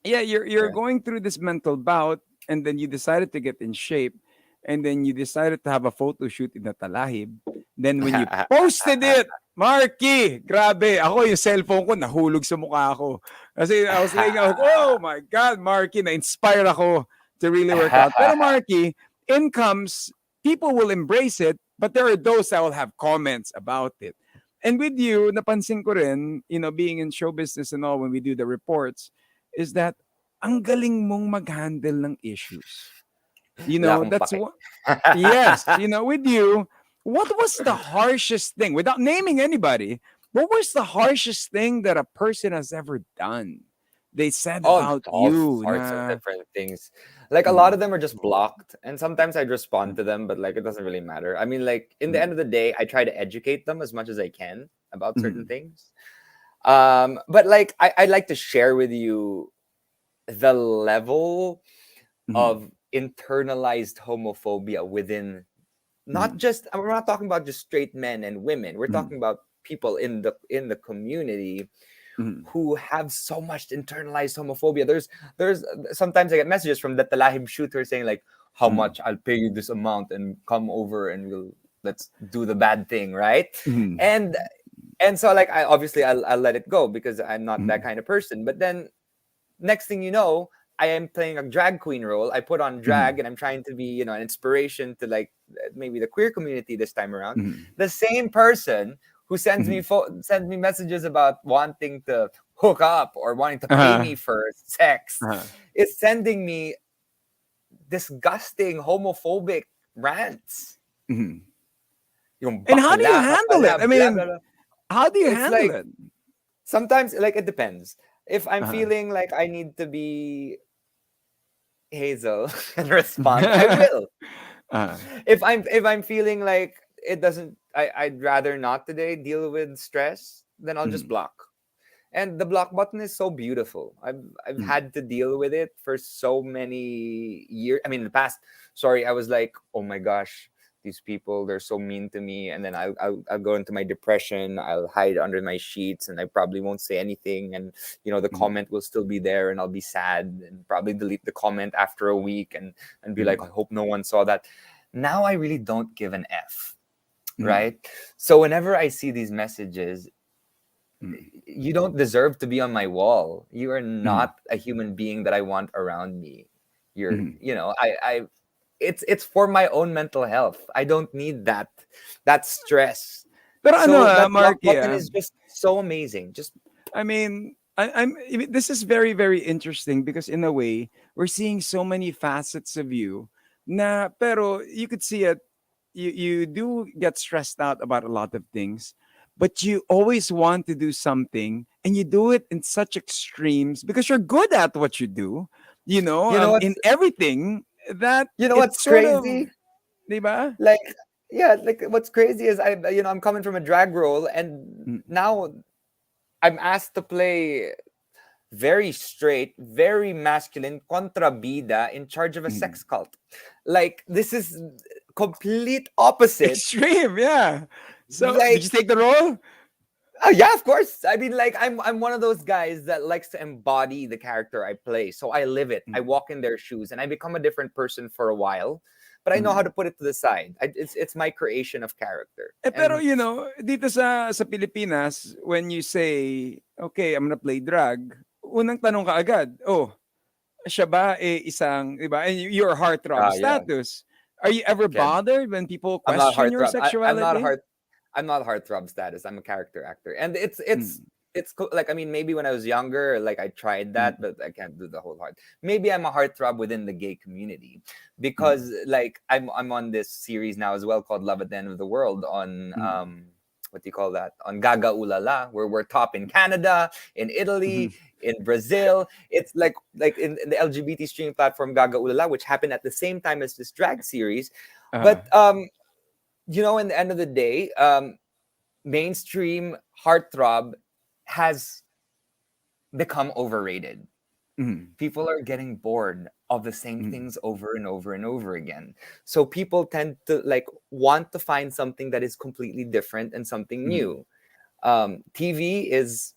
yeah, you're Yeah. going through this mental bout, and then you decided to get in shape, and then you decided to have a photo shoot in the talahib. Then when you posted it, Marky, grabe, ako yung cellphone ko nahulog sa mukha ko. Kasi I was laying out, oh my God, Marky, na-inspire ako to really work out. Pero Marky, in comes, people will embrace it, but there are those that will have comments about it. And with you, napansin ko rin, being in show business and all, when we do the reports, is that ang galing mong mag-handle ng issues. Wala akong That's pake. what, yes, with you, what was the harshest thing, without naming anybody, what was the harshest thing that a person has ever done? They said Oh, about all you sorts of na, different things. Like, a lot mm, of them are just blocked, and sometimes I'd respond to them, but like, it doesn't really matter. I mean, like, in the mm, end of the day, I try to educate them as much as I can about certain mm, things. But like, I'd like to share with you the level mm, of internalized homophobia within, not mm, just, we're not talking about just straight men and women. We're mm, talking about people in the community mm, who have so much internalized homophobia. There's sometimes I get messages from the talahib shooter saying like, how mm, much, I'll pay you this amount and come over and let's do the bad thing, right? mm, And so, like, I'll let it go because I'm not that mm, kind of person. But then next thing you know, I am playing a drag queen role. I put on mm, drag and I'm trying to be, an inspiration to, like, maybe the queer community this time around. mm, The same person who mm. sends me messages about wanting to hook up or wanting to pay Uh-huh, me for sex uh-huh, is sending me disgusting homophobic rants. mm. Yung And how do you bakla ka handle it? pala, I blah blah mean, blah. how do you It's handle like, it? sometimes, like, it depends. If I'm Uh-huh. feeling like I need to be Hazel and respond, I will. uh-huh. If I'm feeling like it doesn't, I'd rather not today deal with stress, then I'll just Mm, block. And the block button is so beautiful. I've mm, had to deal with it for so many years. I mean, in the past, sorry, I was like, oh my gosh, these people, they're so mean to me. And then I'll go into my depression. I'll hide under my sheets and I probably won't say anything. And, the mm, comment will still be there and I'll be sad and probably delete the comment after a week and be like, mm, I hope no one saw that. Now I really don't give an F, mm, right? So whenever I see these messages, mm, you don't deserve to be on my wall. You are mm, not a human being that I want around me. You're, mm. I it's for my own mental health. I don't need that stress. Pero ano, So that block Marky, button is just so amazing. Just I mean, this is very, very interesting because in a way, we're seeing so many facets of you. Pero you could see it. You do get stressed out about a lot of things, but you always want to do something, and you do it in such extremes because you're good at what you do. you know what's In everything that you know it's what's sort of, crazy? diba? Like, yeah, like, what's crazy is I'm coming from a drag role, and Mm, now I'm asked to play very straight, very masculine, contrabida in charge of a mm. sex cult. Like, this is complete opposite. Extreme, yeah. So, did you Like, take the role? oh yeah, of course. I mean, like, I'm one of those guys that likes to embody the character I play. So I live it. I Mm, walk in their shoes, and I become a different person for a while. But I know how mm. to put it to the side. It's my creation of character. Pero And dito sa Pilipinas, when you say, okay, I'm gonna play drag, unang tanong ka agad, oh, siya ba isang, di ba? And you're heartthrob Yeah. status. Are you ever Kid. bothered when people I'm not question your heartthrob. I'm not sexuality? I'm not heartthrob status. I'm a character actor, and Mm, it's like, I mean, maybe when I was younger, like I tried that, mm, but I can't do the whole heart. Maybe I'm a heartthrob within the gay community, mm, because like I'm on this series now as well called Love at the End of the World on mm, what do you call that, on Gaga Ulala, where we're top in Canada, in mhm. Italy, in Brazil. It's like in the LGBT streaming platform Gaga Ulala, which happened at the same time as this drag series. Uh, But in the end of the day, mainstream heartthrob has become overrated. mm, People are getting bored of the same mm, things over and over and over again. So people tend to like want to find something that is completely different and something mm, new. TV is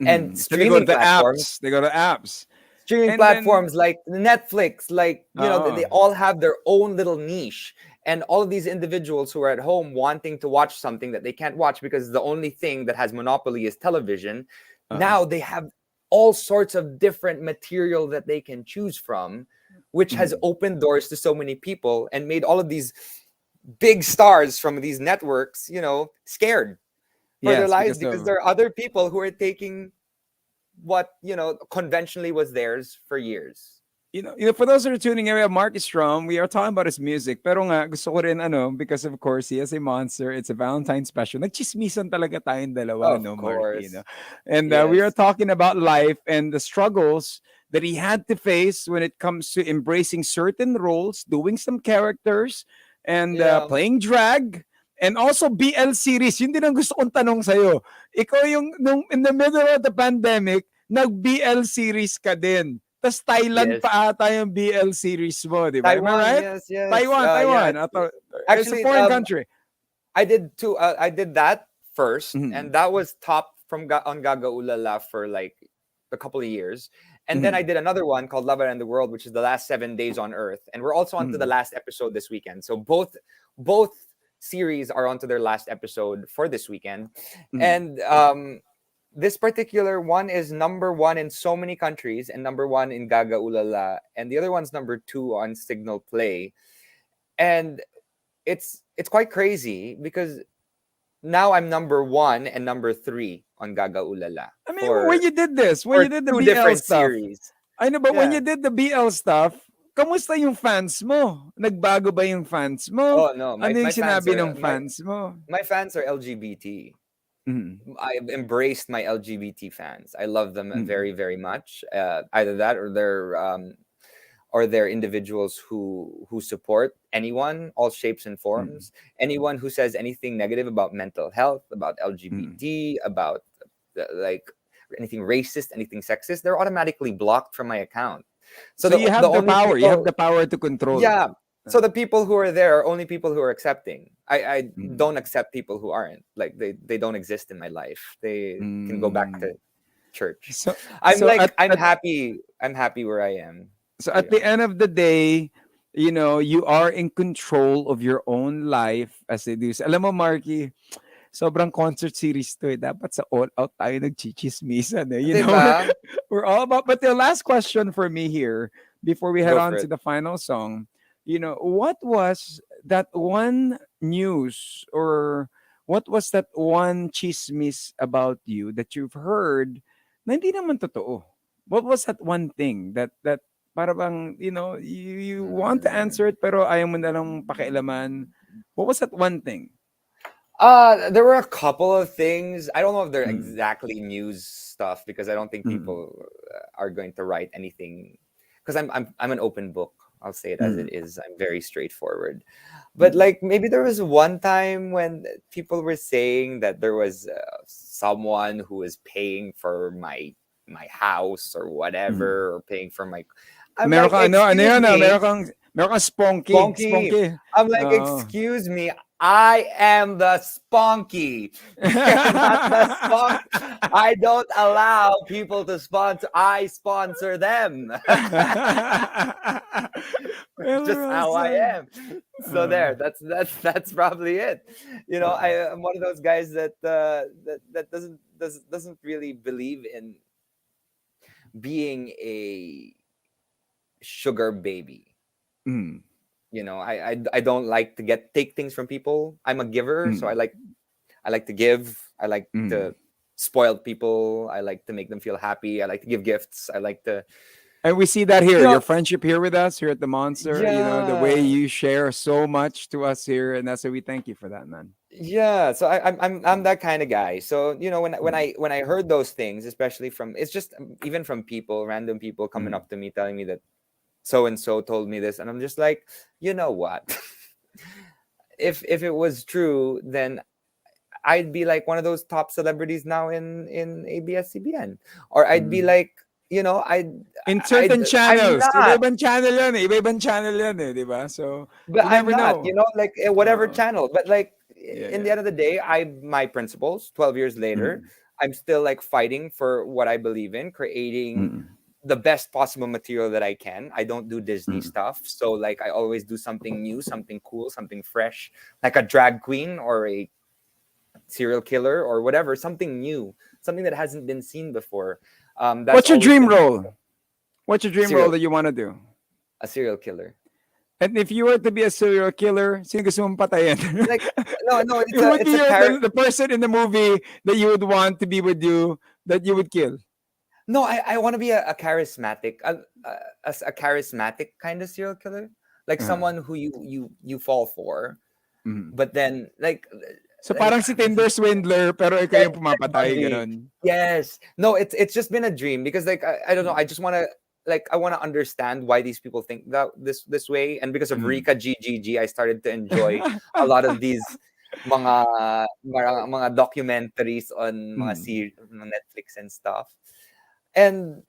and mm. So they go to the platforms apps. They go to apps. streaming And then, platforms like Netflix, like, they oh, all have their own little niche. And all of these individuals who are at home wanting to watch something that they can't watch because the only thing that has monopoly is television, uh, now they have all sorts of different material that they can choose from, which has mm. opened doors to so many people and made all of these big stars from these networks, scared for their Yes, lives, because because of, there are other people who are taking what conventionally was theirs for years. for those who are tuning in, we have Markki Stroem. We are talking about his music. Pero nga, gusto ko rin, because of course, he is a monster. It's a Valentine's special. Nagchismisan talaga tayong dalawa, Of no, Markki, course. And we are Yes. talking about life and the struggles that he had to face when it comes to embracing certain roles, doing some characters, and Yeah. playing drag. And also BL series. Yun din ang gusto kong tanong sa'yo. Ikaw in the middle of the pandemic, nag-BL series ka din. Tas Thailand Yes. pa ata yung BL series mo, di ba? Am I Taiwan, right? yes, yes. Yeah, Taiwan. it's It's a actually foreign country. I did too. I did that first, Mhm. and that was top on Gaga Ulala for like a couple of years. And then I Mhm. did another one called Love Around the World, which is the last 7 days on Earth, and we're also on to the Mhm. last episode this weekend. So both series are on to their last episode for this weekend, Mhm. and this particular one is number one in so many countries and number one in Gaga Ulala, and the other one's number two on Signal Play. And it's quite crazy because now I'm number one and number three on Gaga Ulala I mean, when for you did this, when for you did the two BL different stuff, series. I know, but when you Yeah. did the BL stuff, kamusta yung fans mo? Nagbago ba yung fans mo? Oh no, Ano my yung fans sinabi are ng fans mo? my fans are LGBT. Mhm. I've embraced my LGBT fans. I love them very, Mhm. very much. Either that or they're individuals who support anyone, all shapes and Mhm. forms. Anyone who says anything negative about mental health, about Mhm. LGBT, about like anything racist, anything sexist, they're automatically blocked from my account. So So you the have the only power. You have people, the power to control. yeah. So the people who are there are only people who are accepting. I don't Mhm. accept people who aren't. Like they don't exist in my life. They can go back Mm. to church. So I'm so like I'm happy. I'm happy where I am, so to be at the end honest. of the day, you are in control of your own life as they do. Alam mo, Marky, sobrang concert series to eh. Dapat sa all out tayo nagchichismisan eh. 'Di ba? We're all about, but the last question for me here, before we head Go on for to it. the final song, what was that one news, or what was that one chismis about you that you've heard na hindi naman totoo? What was that one thing that para bang, you want to answer Mm. it pero ayaw mo na lang pakialaman? What was that one thing? There were a couple of things. I don't know if they're Mm. exactly news stuff because I don't think Mm. people are going to write anything because I'm an open book. I'll say it as Mm. it is. I'm very straightforward. But Mm. like maybe there was one time when people were saying that there was someone who was paying for my house or Mm. whatever, or paying for my. I'm Meron like, kang ano excuse yun, me. meron kang spunky, Spunky. spunky. I'm like, Oo. excuse me, I am the spunky. You're not the spunk. I don't allow people to sponsor. I sponsor them. Just Pero how I awesome. am. So there. That's probably it. I'm one of those guys that doesn't really believe in being a sugar baby. Mm. I don't like to take things from people. I'm a giver, so Mm. I like to give. I like Mm. to spoil people. I like to make them feel happy. I like to give gifts. I like to, And we see that you here, your know, friendship here with us here at the Monster. The way yeah, you share so much to us here, and that's why we thank you for that, man. yeah. So I'm that kind of guy. So Mm. when I heard those things, especially from, it's just even from people, random people coming Mm. up to me telling me that so and so told me this, and I'm just like, you know what? If it was true, then I'd be like one of those top celebrities now in ABS-CBN, or I'd be Mm. like, In I certain I'm channels, not, iba-ibang channel yan eh. Iba-ibang channel yan eh, di ba? So, but you I'm never not, know. like whatever Oo. channel. But like Yeah, in the yeah. end of the day, my principles. 12 years later, Mm. I'm still like fighting for what I believe in, creating Mm. the best possible material that I can. I don't do Disney Mm. stuff, so like I always do something new, something cool, something fresh, like a drag queen or a serial killer or whatever, something new, something that hasn't been seen before. That's What's your always dream been role? What's your dream role serial that you want to do? a serial killer. And if you were to be a serial killer, sino gusto mong patayin? Like no, Who would it's be a the person in the movie that you would want to be with you that you would kill? no. I want to be a charismatic, a charismatic kind of serial killer, like Uh-huh. someone who you fall for, Mhm. but then So like parang si this Tinder is swindler pero ikaw Ted yung pumapatay, Bundy. ganun. Yes. No, it's just been a dream because like I don't know. I just want to I want to understand why these people think that this way, and because of Mhm. Rika GGG, I started to enjoy a lot of these mga mga documentaries on Mhm. Netflix and stuff. And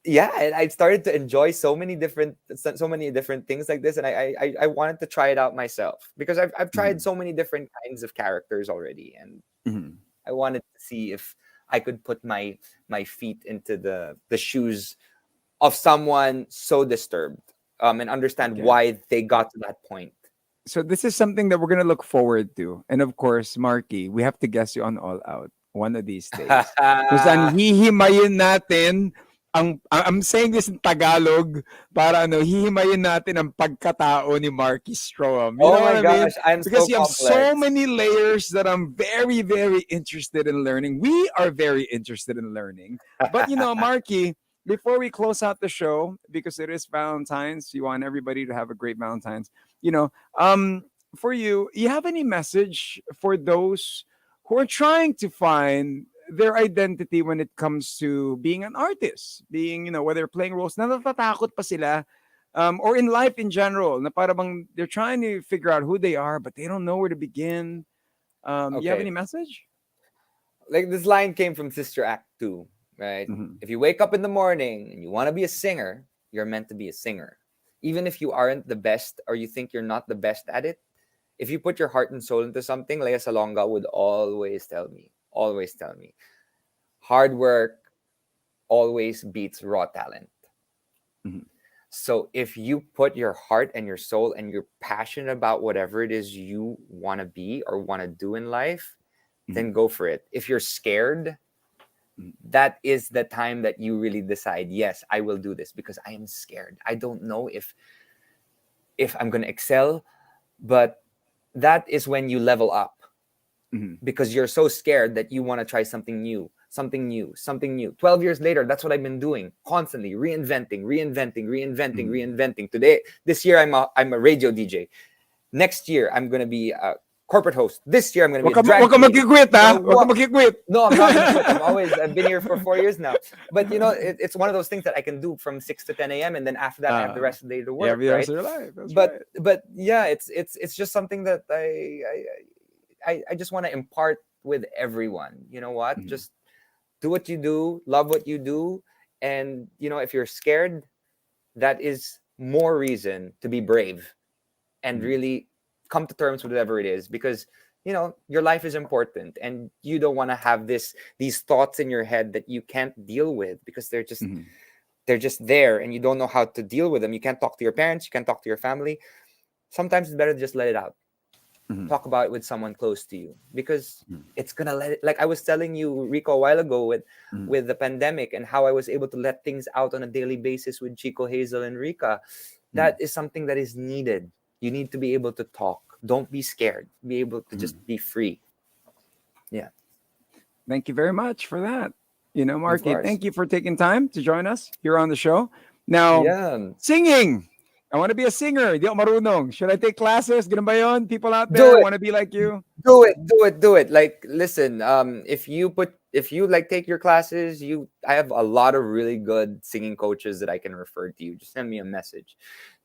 yeah, and I started to enjoy so many different things like this, and I wanted to try it out myself because I've tried Mhm. so many different kinds of characters already, and Mhm. I wanted to see if I could put my feet into the shoes of someone so disturbed, and understand Okay. why they got to that point. So this is something that we're gonna look forward to. And of course, Marky, we have to guess you on All Out one of these days. Kung saan hihimayin natin I'm saying this in Tagalog para hihimayin natin ang pagkatao ni Markki Stroem. You Oh know what my I mean? gosh, I'm Because so you have so complex. many layers that I'm very, very interested in learning. We are very interested in learning. But Marky, before we close out the show, because it is Valentine's, you want everybody to have a great Valentine's you know for you have any message for those who are trying to find their identity when it comes to being an artist, being whether playing roles na natatakot pa sila, or in life in general na para bang they're trying to figure out who they are but they don't know where to begin. You have any Okay, message? like this line came from Sister Act 2, right? Mm-hmm. If you wake up in the morning and you want to be a singer, you're meant to be a singer. Even if you aren't the best or you think you're not the best at it, if you put your heart and soul into something, Lea Salonga would always tell me, hard work always beats raw talent. Mm-hmm. So if you put your heart and your soul and you're passionate about whatever it is you want to be or want to do in life, then Mm-hmm. go for it. If you're scared, that is the time that you really decide, yes, I will do this because I am scared. I don't know if I'm going to excel, but that is when you level up Mm-hmm. because you're so scared that you want to try something new, something new, something new. 12 years later, that's what I've been doing, constantly Mm-hmm. reinventing. Today, this year, I'm a radio DJ. Next year, I'm going to be a corporate host. This year, I'm going to be a Wag drag ka queen. magkikwit You ha, know wag ka what? magkikwit. No, I'm not going to quit. I've been here for 4 years now. But it's one of those things that I can do from 6 to 10 a.m. And then after that, I have the uh, rest of the day to work, every right? rest of your life, that's But right. yeah, it's just something that I just want to impart with everyone. You know what? Mm-hmm. Just do what you do, love what you do, and if you're scared, that is more reason to be brave and Mm-hmm. really come to terms with whatever it is, because your life is important and you don't want to have these thoughts in your head that you can't deal with because Mm-hmm. they're just there and you don't know how to deal with them. You can't talk to your parents, you can't talk to your family. Sometimes it's better to just let it out. talk about it with someone close to you, because it's gonna let it, like I was telling you, Rico, a while ago with the pandemic and how I was able to let things out on a daily basis with Chico, Hazel, and Rika. That is something that is needed. You need to be able to talk. Don't be scared. Be able to just be free. Yeah, Thank you very much for that. of Marky, course. thank you for taking time to join us here on the show. Now, Yeah. singing. I want to be a singer. Di ako marunong. Should I take classes? Ganun ba yun? People out Do there it. want to be like you? Do it. Like, listen, if you like take your classes, I have a lot of really good singing coaches that I can refer to you. Just send me a message.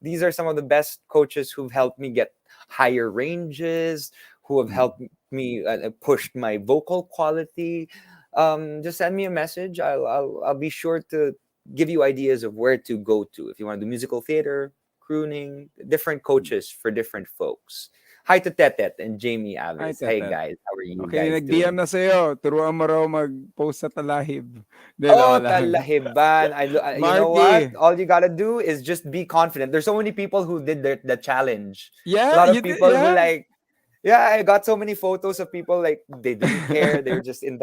These are some of the best coaches who've helped me get higher ranges, who have helped me push my vocal quality. Just send me a message. I'll be sure to give you ideas of where to go to if you want to do musical theater, crooning, different coaches for different folks. Hi to Tetet and Jamie Hi, Avis. Hey Tete. guys, how are you Okay, guys nag-DM doing? na sa'yo. Turuan mo raw mag-post sa talahib. Di, Oh, loko lang. talahiban. You know what? Marky. All you gotta do is just be confident. There's so many people who did the challenge. A Yeah, lot you of did, people who yeah. like, yeah, I got so many photos of people like they didn't care. They were just in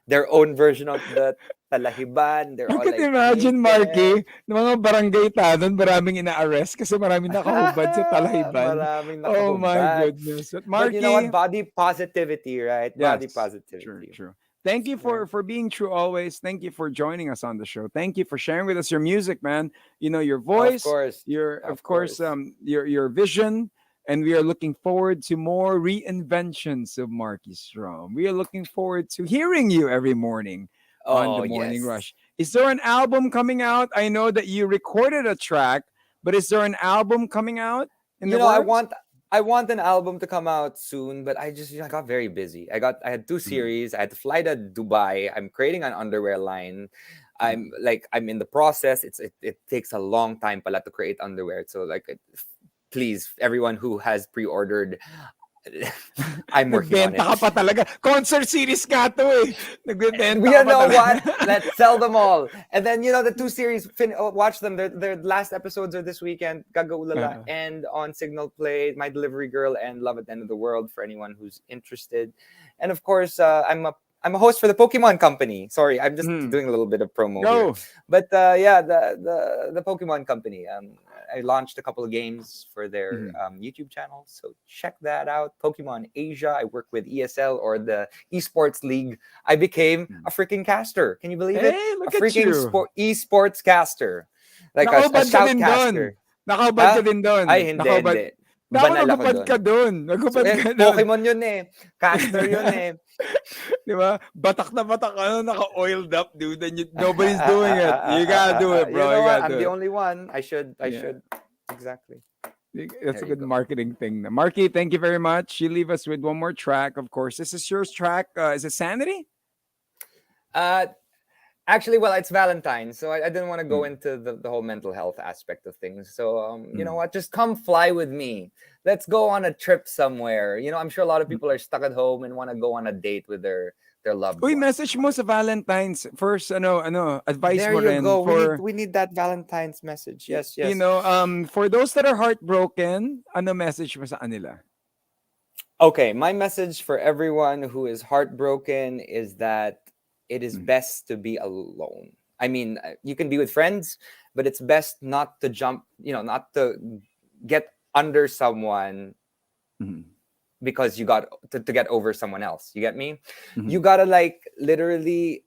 their own version of the talahiban. They're You all could like imagine, naked. Marky, ng mga barangay tanod, maraming ina-arrest kasi maraming nakahubad sa talahiban. Maraming Oh my nakahubad. goodness. But But you know what? Marky, Body positivity, right? Body yes, true, positivity. true. Thank you Right. for being true always. Thank you for joining us on the show. Thank you for sharing with us your music, man. Your Of voice, course. your of Of course course. your vision, and we are looking forward to more reinventions of Marky Stroem. We are looking forward to hearing you every morning on Oh, the Morning yes. Rush. Is there an album coming out? I know that you recorded a track, but is there an album coming out in You the know, works? I want an album to come out soon, but I got very busy. I had two Mhm, series. I had to fly to Dubai. I'm creating an underwear line. mhm. I'm in the process. It takes a long time pala to create underwear. So please, everyone who has pre-ordered, I'm working on Nagbenta it. ka pa talaga. Concert series ka to eh. Nagbebenta ka You pa know talaga. what? Let's sell them all. And then the two series. Watch them. Their last episodes are this weekend. Gagaulala Uh, and on Signal Play, My Delivery Girl, and Love at the End of the World for anyone who's interested. And of course, I'm a host for the Pokemon Company. Sorry, I'm just mm, doing a little bit of promo here. go. But yeah, the Pokemon Company. I launched a couple of games for their Mhm. YouTube channel, so check that out. Pokemon Asia. I work with ESL, or the Esports League. I became a freaking caster. Can you believe it? Hey, A look at freaking you. esports caster, like a Nakahubad ka din doon. shoutcaster. Nakahubad ka Huh? din doon. Ay, hindi, Nakahubad. hindi. Dapat Banal ako magupad doon. ka doon. So, Magupad ka doon. Pokemon yun eh. Caster yun eh. Di ba? Batak na batak. Ano, naka-oiled up, dude. And nobody's doing it. You gotta do it, You bro. know You what? gotta I'm do the it. only one. I should. Yeah. Exactly. That's There a you good go. marketing thing. Marky, thank you very much. You leave us with one more track, of course. This is your track. Is it Sanity? Uh, Actually, well, it's Valentine's, so I didn't want to go Mm, into the whole mental health aspect of things. So, you know mm, what? Just come fly with me. Let's go on a trip somewhere. I'm sure a lot of mm. people are stuck at home and want to go on a date with their loved Uy, ones, message mo right? sa Valentine's. First, advice There mo you rin go. for, We need that Valentine's message. Yes, yes. for those that are heartbroken, ano message mo sa kanila? Okay, my message for everyone who is heartbroken is that it is Mm, best to be alone. I mean, you can be with friends, but it's best not to jump, not to get under someone mm, because you got to get over someone else. You get me? You mm, got to literally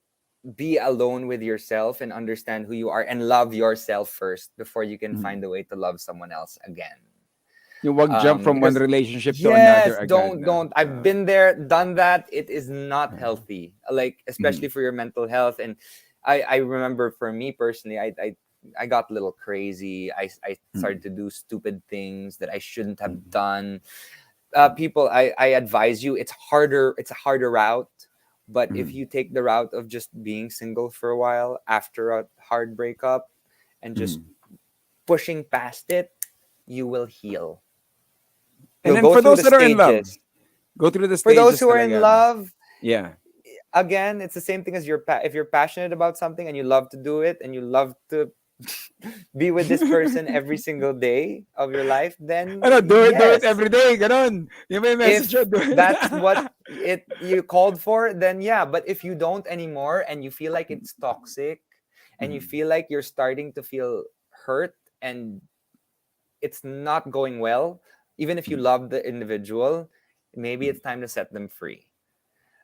be alone with yourself and understand who you are and love yourself first before you can mm. find a way to love someone else again. Yung wag jump from one Because relationship to another yes, agad na. don't. I've been there, done that. It is not Uh, healthy, like mhm, especially for your mental health. And I remember for me personally, I got a little crazy. I started mm, to do stupid things that I shouldn't have mm, done. mm, People, I advise you. It's harder. It's a harder route. But if mm, you take the route of just being single for a while after a hard breakup and just mm. pushing past it, you will heal. And You'll then go for through those the that are in love, stages. go through the For those stages who are in talaga. love, Yeah. again, it's the same thing as if you're passionate about something and you love to do it and you love to be with this person every single day of your life, then Ano, do it yes. every day, ganon. Yung may message If yun, do it. that's what it you called for, then yeah. But if you don't anymore and you feel like it's toxic and you feel like you're starting to feel hurt and it's not going well, even if you love the individual, maybe it's time to set them free,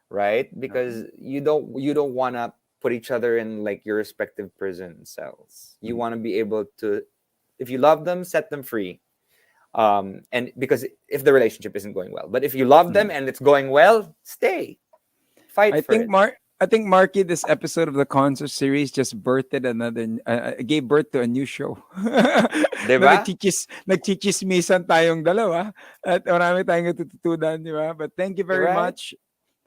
right? Because you don't want to put each other in like your respective prison cells. You want to be able to, if you love them, set them free. And because if the relationship isn't going well, but if you love them and it's going well, stay, fight I for think it. I think Marky, this episode of the concert series just gave birth to a new show. Diba? Nagchichismisan tayong dalawa at marami tayong natututunan, di ba? But thank you very Right. much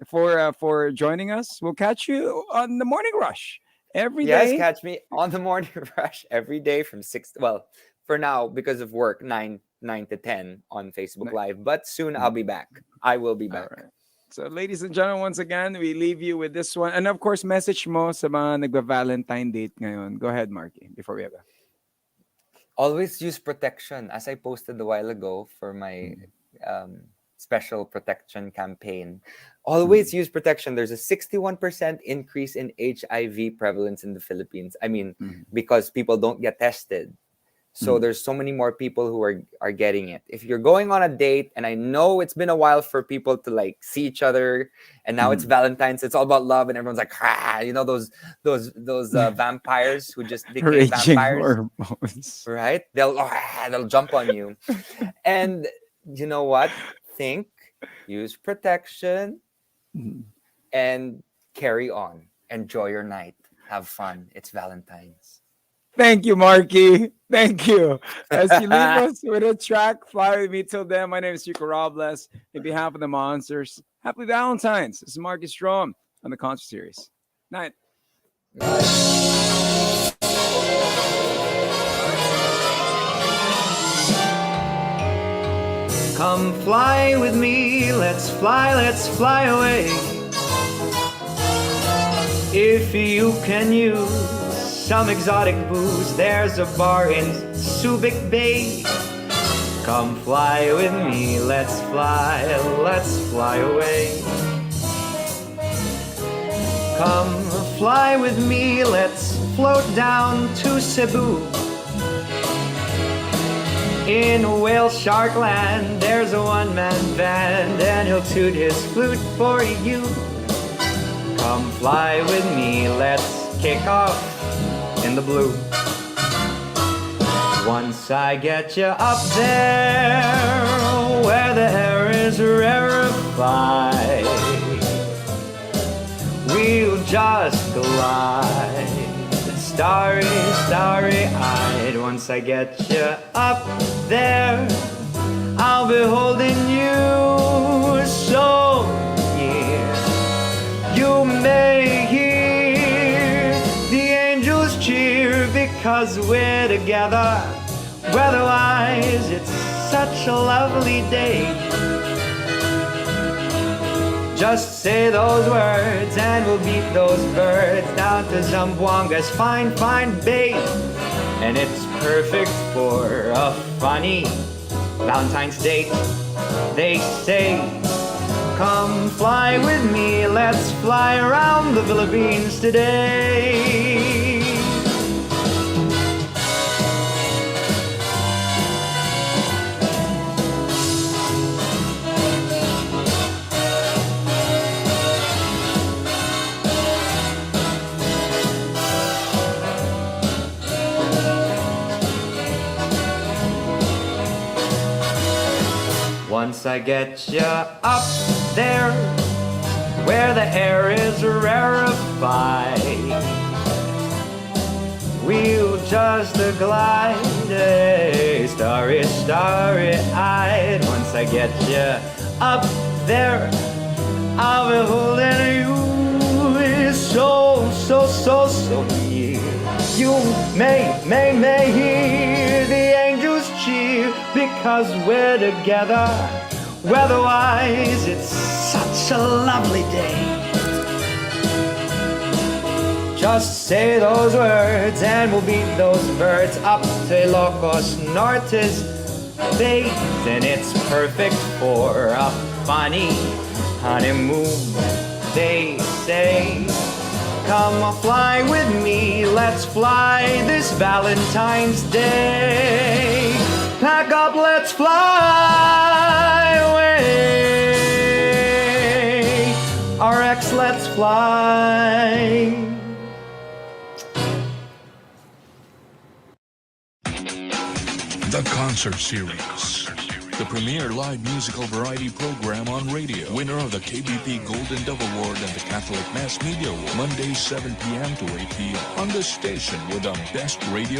for joining us. We'll catch you on the morning rush every Yes, day. catch me on the morning rush every day from 6. Well, for now because of work, 9 to 10 on Facebook Live. But soon I'll be back. I will be back. All right. So, ladies and gentlemen, once again, we leave you with this one. And of course, message mo sa mga nagba-Valentine date ngayon. Go ahead, Marky, before we go. Always use protection, as I posted a while ago for my special protection campaign. Always use protection. There's a 61% increase in HIV prevalence in the Philippines. I mean, because people don't get tested. So there's so many more people who are getting it. If you're going on a date, and I know it's been a while for people to like see each other, and now it's Valentine's, it's all about love, and everyone's like, you know, those vampires who just became Raging vampires, hormones. right? They'll jump on you, and you know what? Think, use protection, and carry on. Enjoy your night. Have fun. It's Valentine's. Thank you, Marky. Thank you. As you leave us with a track, fly with me till then. My name is Rico Robles. On behalf of the Monsters, happy Valentine's. This is Markki Stroem on the concert series. Night. Come fly with me, let's fly away. If you can use some exotic booze, there's a bar in Subic Bay. Come fly with me, let's fly away. Come fly with me, let's float down to Cebu. In Whale Shark Land, there's a one-man band, and he'll toot his flute for you. Come fly with me, let's kick off in the blue. Once I get you up there, where the air is rarefied, we'll just glide, starry, starry-eyed. Once I get you up there, I'll be holding you so near. You may hear the angels cheer because we're together. Weather-wise, it's such a lovely day. Just say those words and we'll beat those birds down to Zamboanga's fine, fine bay. And it's perfect for a funny Valentine's date. They say, come fly with me, let's fly around the Philippines today. Once I get you up there, where the air is rarefied, we'll just glide, starry, starry-eyed. Once I get you up there, I'll be holding you so near. You may hear the angels cheer because we're together. Weather-wise, it's such a lovely day. Just say those words and we'll beat those birds up to Locos Nortes Bay. Then it's perfect for a funny honeymoon, they say. Come fly with me, let's fly this Valentine's Day. Pack up, let's fly away. RX, let's fly. The Concert Series. The premier live musical variety program on radio. Winner of the KBP Golden Dove Award and the Catholic Mass Media Award. Mondays 7 p.m. to 8 p.m. on the station with the best radio